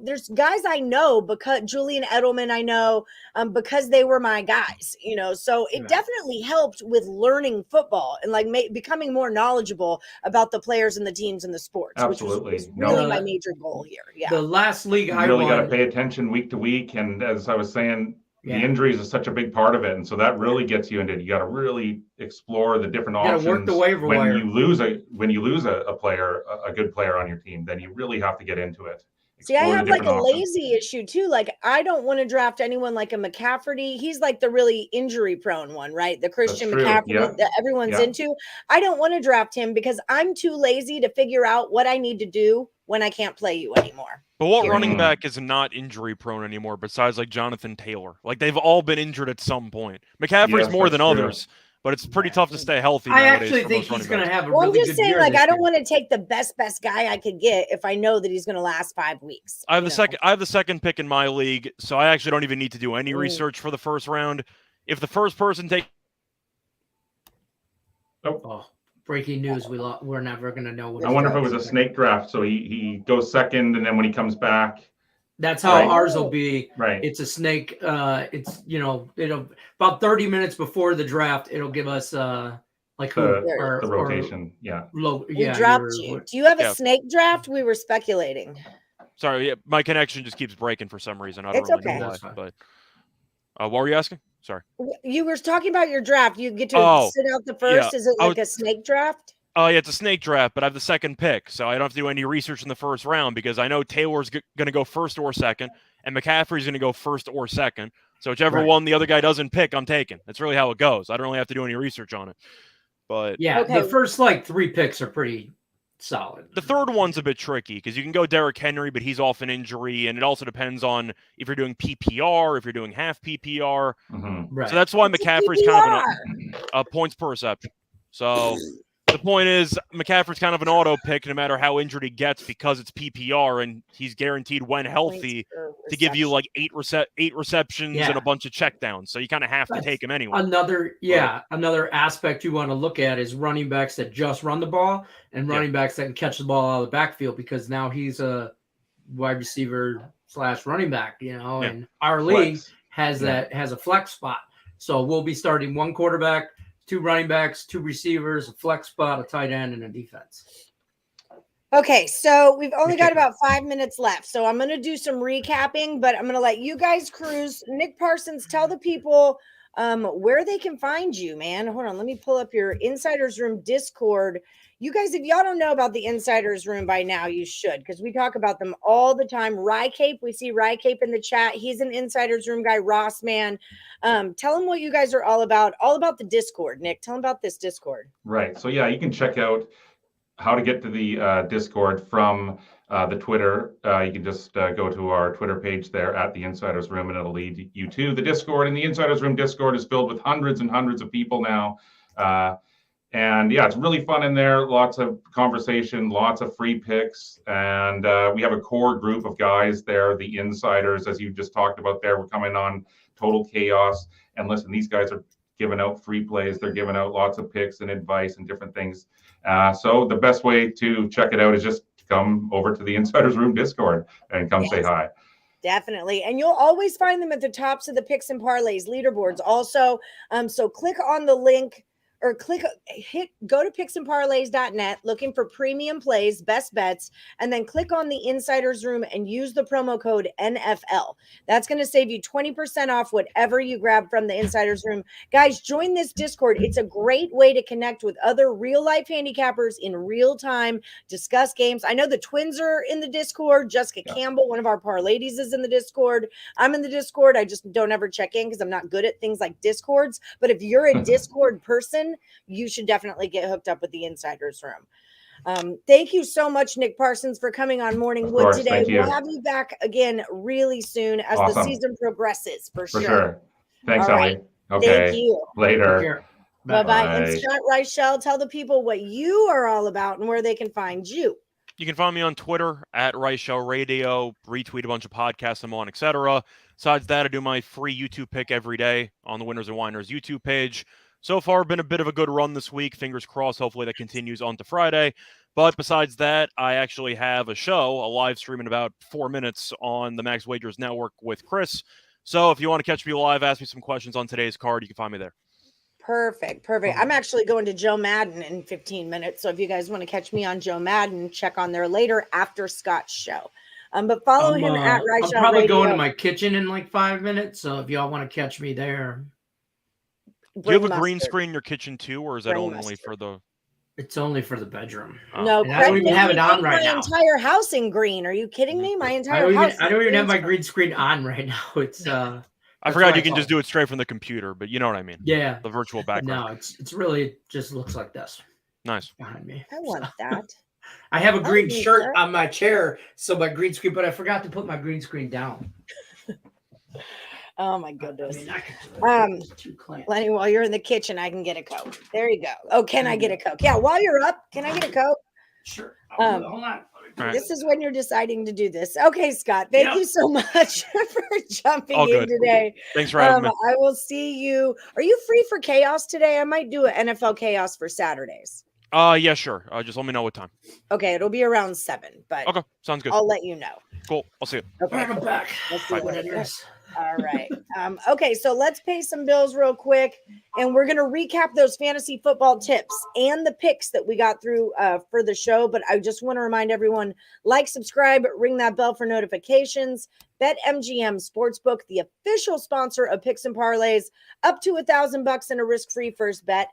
A: There's guys I know because Julian Edelman I know because they were my guys. So it definitely helped with learning football and like becoming more knowledgeable about the players and the teams and the sports.
C: Absolutely,
A: which was really my major goal here. Yeah,
B: the last league
C: I really got to pay attention week to week, and as I was saying. The injuries is such a big part of it, and so that really gets you into it. You got to really explore the different options.
B: Work the waiver
C: when
B: wire.
C: you lose a player, a good player on your team, then you really have to get into it.
A: See, I have like a lazy issue too. Like I don't want to draft anyone like a McCafferty. He's like the really injury prone one, right? The Christian McCaffrey that everyone's into. I don't want to draft him because I'm too lazy to figure out what I need to do when I can't play you anymore.
D: But what running back is not injury prone anymore besides like Jonathan Taylor? Like they've all been injured at some point. McCaffrey's more than others, but it's pretty tough to stay healthy.
B: I actually think he's going to have a really good year.
A: I'm just saying, like, I don't want to take the best guy I could get if I know that he's going to last 5 weeks.
D: I have the second pick in my league, so I actually don't even need to do any research for the first round. If the first person takes
B: breaking news, we're never going to know.
C: I wonder if it was a snake draft. So he goes second, and then when he comes back.
B: That's how ours will be.
C: Right.
B: It's a snake. It's, it'll about 30 minutes before the draft, it'll give us the rotation.
A: We dropped you. Do you have a snake draft? We were speculating.
D: Sorry, my connection just keeps breaking for some reason. I don't really know why. But what were you asking? Sorry.
A: You were talking about your draft. You get to sit out the first. Is it like a snake draft?
D: Oh, yeah, it's a snake draft, but I have the second pick, so I don't have to do any research in the first round because I know Taylor's going to go first or second, and McCaffrey's going to go first or second. So whichever one the other guy doesn't pick, I'm taking. That's really how it goes. I don't really have to do any research on it. But
B: yeah, the first like 3 picks are pretty solid.
D: The third one's a bit tricky because you can go Derrick Henry, but he's off an injury, and it also depends on if you're doing PPR, if you're doing half PPR.
B: Right.
D: So that's why McCaffrey's kind of a points per reception. So the point is McCaffrey's kind of an auto pick no matter how injured he gets because it's PPR, and he's guaranteed when healthy to give you like 8 receptions and a bunch of checkdowns. So you kind of have to take him anyway.
B: Another aspect you want to look at is running backs that just run the ball and running backs that can catch the ball out of the backfield, because now he's a wide receiver / running back, and our league has a flex spot. So we'll be starting 1 quarterback, 2 running backs, 2 receivers, a flex spot, a tight end, and a defense.
A: Okay, so we've only got about 5 minutes left. So I'm going to do some recapping, but I'm going to let you guys cruise. Nick Parsons, tell the people where they can find you, man. Hold on, let me pull up your Insiders Room Discord. You guys, if y'all don't know about the Insiders Room by now, you should, because we talk about them all the time. Rye Cape, we see Rye Cape in the chat. He's an Insiders Room guy. Ross, man. Tell him what you guys are all about the Discord. Nick, tell him about this Discord.
C: Right. So, yeah, you can check out how to get to the Discord from the Twitter. You can just go to our Twitter page there at the Insiders Room, and it'll lead you to the Discord. And the Insiders Room Discord is filled with hundreds and hundreds of people now. And yeah, it's really fun in there. Lots of conversation, lots of free picks. And we have a core group of guys there, the insiders, as you just talked about there. We're coming on Total Chaos. And listen, these guys are giving out free plays. They're giving out lots of picks and advice and different things. So the best way to check it out is just come over to the Insiders Room Discord and come say hi.
A: Definitely. And you'll always find them at the tops of the picks and parlays leaderboards also. So click on the link or go to picksandparlays.net looking for premium plays, best bets, and then click on the Insiders Room and use the promo code NFL. That's going to save you 20% off whatever you grab from the Insiders Room. Guys, join this Discord. It's a great way to connect with other real life handicappers in real time, discuss games. I know the Twins are in the Discord. Jessica Campbell, one of our parladies, is in the Discord. I'm in the Discord. I just don't ever check in because I'm not good at things like Discords. But if you're a Discord person, you should definitely get hooked up with the Insiders Room. Thank you so much, Nick Parsons, for coming on Morning Wood today. We'll have you back again really soon as the season progresses, for sure.
C: Thanks, Ellie. Okay.
A: Thank you.
C: Later.
A: Bye-bye. And Scott Reichel, tell the people what you are all about and where they can find you.
D: You can find me on Twitter at Reichel Radio, retweet a bunch of podcasts I'm on, etc. Besides that, I do my free YouTube pick every day on the Winners and Whiners YouTube page. So far, been a bit of a good run this week. Fingers crossed. Hopefully that continues on to Friday. But besides that, I actually have a show, a live stream in about 4 minutes on the Max Wagers Network with Chris. So if you want to catch me live, ask me some questions on today's card, you can find me there.
A: Perfect. I'm actually going to Joe Madden in 15 minutes. So if you guys want to catch me on Joe Madden, check on there later after Scott's show. But follow him at Reichel
B: I'm probably
A: Radio.
B: going to my kitchen in like 5 minutes. So if y'all want to catch me there.
D: Do you have a green screen in your kitchen too, or is that only for the?
B: It's only for the bedroom.
A: No,
B: I don't even have it on right now.
A: My entire house in green. Are you kidding me? My entire house.
B: I don't even have my green screen on right now. It's
D: I forgot you can just do it straight from the computer, but you know what I mean.
B: Yeah.
D: The virtual background.
B: No, it's really just looks like this.
D: Nice.
B: Behind me.
A: I want that.
B: I have a green shirt on my chair, so my green screen, but I forgot to put my green screen down.
A: Oh my goodness. Lenny, while you're in the kitchen, I can get a Coke. There you go. Oh, can I get a Coke? Yeah, while you're up, can I get a Coke?
B: Sure. Hold on.
A: This is when you're deciding to do this. Okay, Scott, thank you so much for jumping in today.
D: Thanks for having me.
A: I will see you. Are you free for chaos today? I might do an NFL chaos for Saturdays.
D: Yeah, sure. Just let me know what time.
A: Okay, it'll be around 7, but
D: okay, sounds good.
A: I'll let you know.
D: Cool. I'll see you.
A: Okay.
B: I'm back.
A: Let's see what it is. All right. Okay, so let's pay some bills real quick, and we're going to recap those fantasy football tips and the picks that we got through for the show. But I just want to remind everyone, like, subscribe, ring that bell for notifications. BetMGM Sportsbook, the official sponsor of Picks and Parlays, up to $1,000 in a risk-free first bet.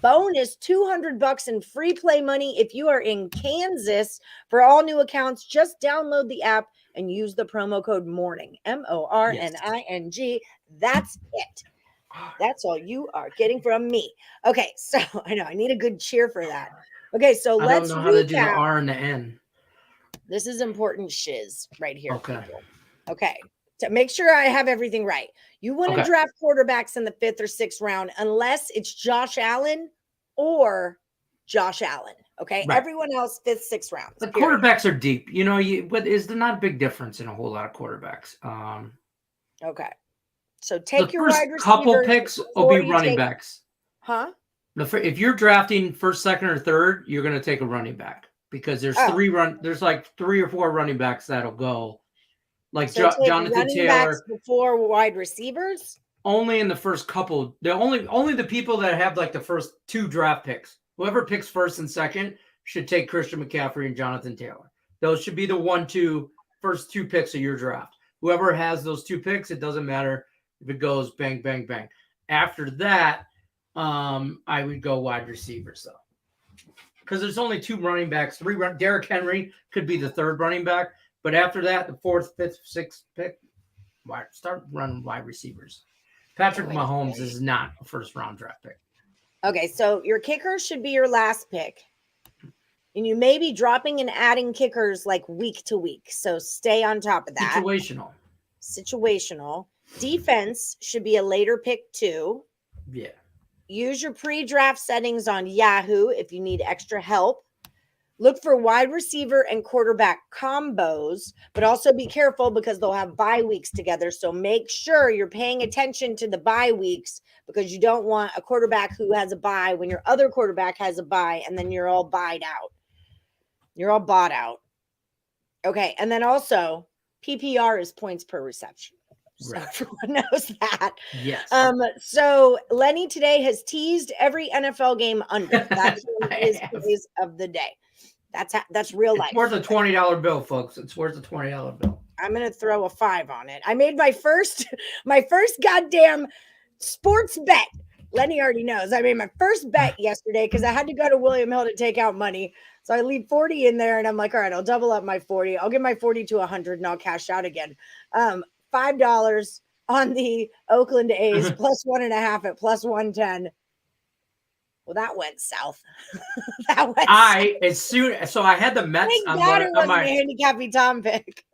A: Bonus $200 in free play money if you are in Kansas. For all new accounts, just download the app and use the promo code MORNING, MORNING. That's it. That's all you are getting from me. Okay, so I know I need a good cheer for that. Okay, so let's
B: I don't know how to do the
A: recap.
B: R and the N.
A: This is important shiz right here,
B: Okay.
A: people. Okay, to make sure I have everything right. You want to draft quarterbacks in the 5th or 6th round unless it's Josh Allen or Josh Allen. Okay,
B: Right.
A: Everyone else 5th, 6th rounds.
B: The quarterbacks are deep. You know, but is there not a big difference in a whole lot of quarterbacks?
A: Okay. So take your
B: first
A: wide receivers.
B: Couple picks will be running backs.
A: Huh?
B: If you're drafting 1st, 2nd, or 3rd, you're going to take a running back because there's there's like 3 or 4 running backs that'll go. Like
A: so
B: Jonathan
A: running
B: Taylor
A: backs before wide receivers.
B: Only in the first couple. The only the people that have like the first 2 draft picks. Whoever picks 1st and 2nd should take Christian McCaffrey and Jonathan Taylor. Those should be the first 2 picks of your draft. Whoever has those 2 picks, it doesn't matter if it goes bang, bang, bang. After that, I would go wide receivers though, because there's only 2 running backs. Derrick Henry could be the 3rd running back, but after that, the 4th, 5th, 6th pick, start running wide receivers. Patrick Mahomes is not a 1st round draft pick.
A: Okay, so your kicker should be your last pick. And you may be dropping and adding kickers like week to week. So stay on top of that. Situational. Defense should be a later pick too.
B: Yeah.
A: Use your pre-draft settings on Yahoo if you need extra help. Look for wide receiver and quarterback combos, but also be careful because they'll have bye weeks together. So make sure you're paying attention to the bye weeks because you don't want a quarterback who has a bye when your other quarterback has a bye and then you're all buyed out. You're all bought out. Okay. And then also PPR is points per reception. So everyone knows that.
B: Yes.
A: So Lenny today has teased every NFL game under. That's his plays of the day. That's real life.
B: It's worth a $20 bill, folks. It's worth a $20 bill.
A: I'm gonna throw a 5 on it. I made my first goddamn sports bet. Lenny already knows. I made my first bet yesterday because I had to go to William Hill to take out money. So I leave 40 in there and I'm like, all right, I'll double up my 40. I'll get my 40 to 100 and I'll cash out again. $5 on the Oakland A's plus 1.5 at plus 110. Well, that went south.
B: So I had the Mets
A: on my handicappy Tom pick.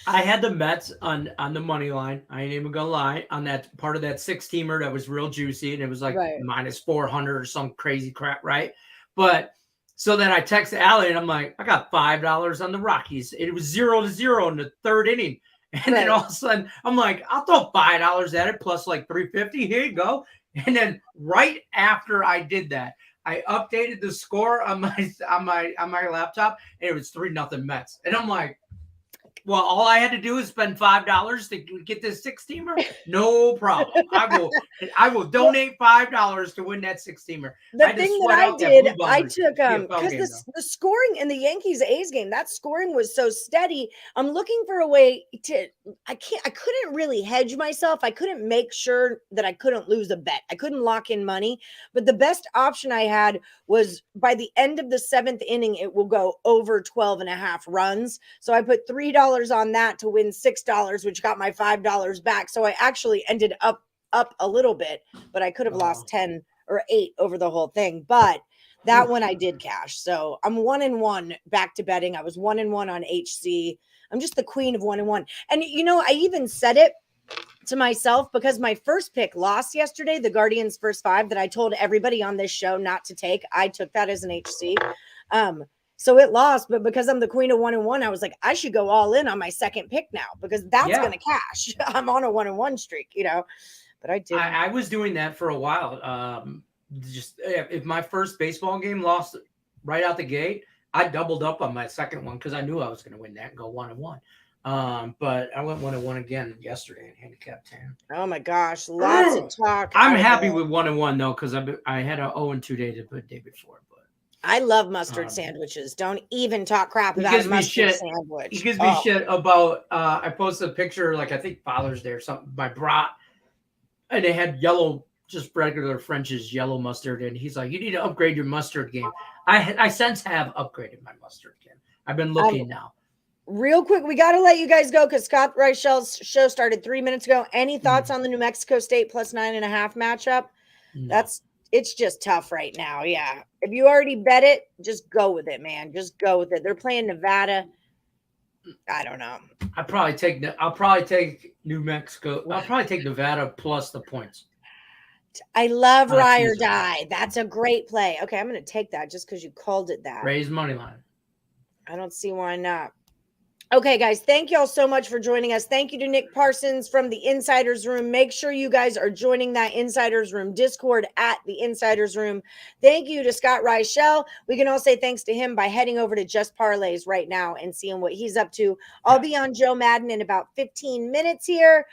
B: I had the Mets on the money line. I ain't even gonna lie, on that part of that 6-teamer that was real juicy, and it was like minus 400 or some crazy crap, right? But so then I texted Allie and I'm like, I got $5 on the Rockies. It was 0-0 in the 3rd inning. And then all of a sudden I'm like, I'll throw $5 at it plus like $3.50. Here you go. And then right after I did that, I updated the score on my laptop and it was 3-0 Mets. And I'm like, well, all I had to do is spend $5 to get this 6-teamer. No problem. I will donate $5 to win that 6-teamer.
A: The thing that I did, I took because the scoring in the Yankees A's game, that scoring was so steady. I'm looking for a way to. I couldn't really hedge myself. I couldn't make sure that I couldn't lose a bet. I couldn't lock in money. But the best option I had was by the end of the 7th inning, it will go over 12.5 runs. So I put $3 on that to win $6, which got my $5 back. So I actually ended up a little bit, but I could have lost 10 or 8 over the whole thing. But that one I did cash. So I'm 1-1 back to betting. I was 1-1 on HC. I'm just the queen of 1-1. And I even said it to myself because my first pick lost yesterday, the Guardians first 5 that I told everybody on this show not to take. I took that as an HC. So it lost, but because I'm the queen of 1-1, I was like, I should go all in on my 2nd pick now because that's going to cash. I'm on a 1-1 streak, but I did.
B: I was doing that for a while. Just if my first baseball game lost right out the gate, I doubled up on my 2nd one because I knew I was going to win that and go 1-1. But I went 1-1 again yesterday in handicap 10.
A: Oh my gosh, lots of talk.
B: I'm happy with 1-1 though because I had a 0-2 day the day before. But
A: I love mustard sandwiches. Don't even talk crap about a mustard sandwich.
B: He gives me shit about. I posted a picture like I think Father's Day or something by brat, and they had yellow, just regular French's yellow mustard, and he's like, "You need to upgrade your mustard game." I since have upgraded my mustard game. I've been looking now.
A: real quick, we got to let you guys go because Scott Reichel's show started 3 minutes ago. Any thoughts on the New Mexico State plus 9.5 matchup?
B: No.
A: It's just tough right now. Yeah. If you already bet it, just go with it, man. Just go with it. They're playing Nevada. I don't know.
B: I'll probably take New Mexico. I'll probably take Nevada plus the points.
A: I love
B: That's
A: Rye or
B: easy.
A: Die. That's a great play. Okay, I'm going to take that just because you called it that.
B: Raise money line.
A: I don't see why not. Okay, guys, thank you all so much for joining us. Thank you to Nick Parsons from the Insiders Room. Make sure you guys are joining that Insiders Room Discord at the Insiders Room. Thank you to Scott Reichel. We can all say thanks to him by heading over to Just Parlays right now and seeing what he's up to. I'll be on Joe Madden in about 15 minutes here.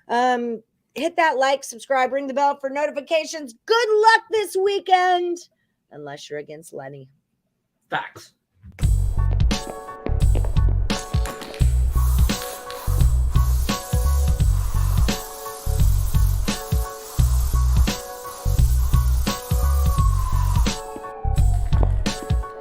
A: Hit that like, subscribe, ring the bell for notifications. Good luck this weekend, unless you're against Lenny.
B: Facts.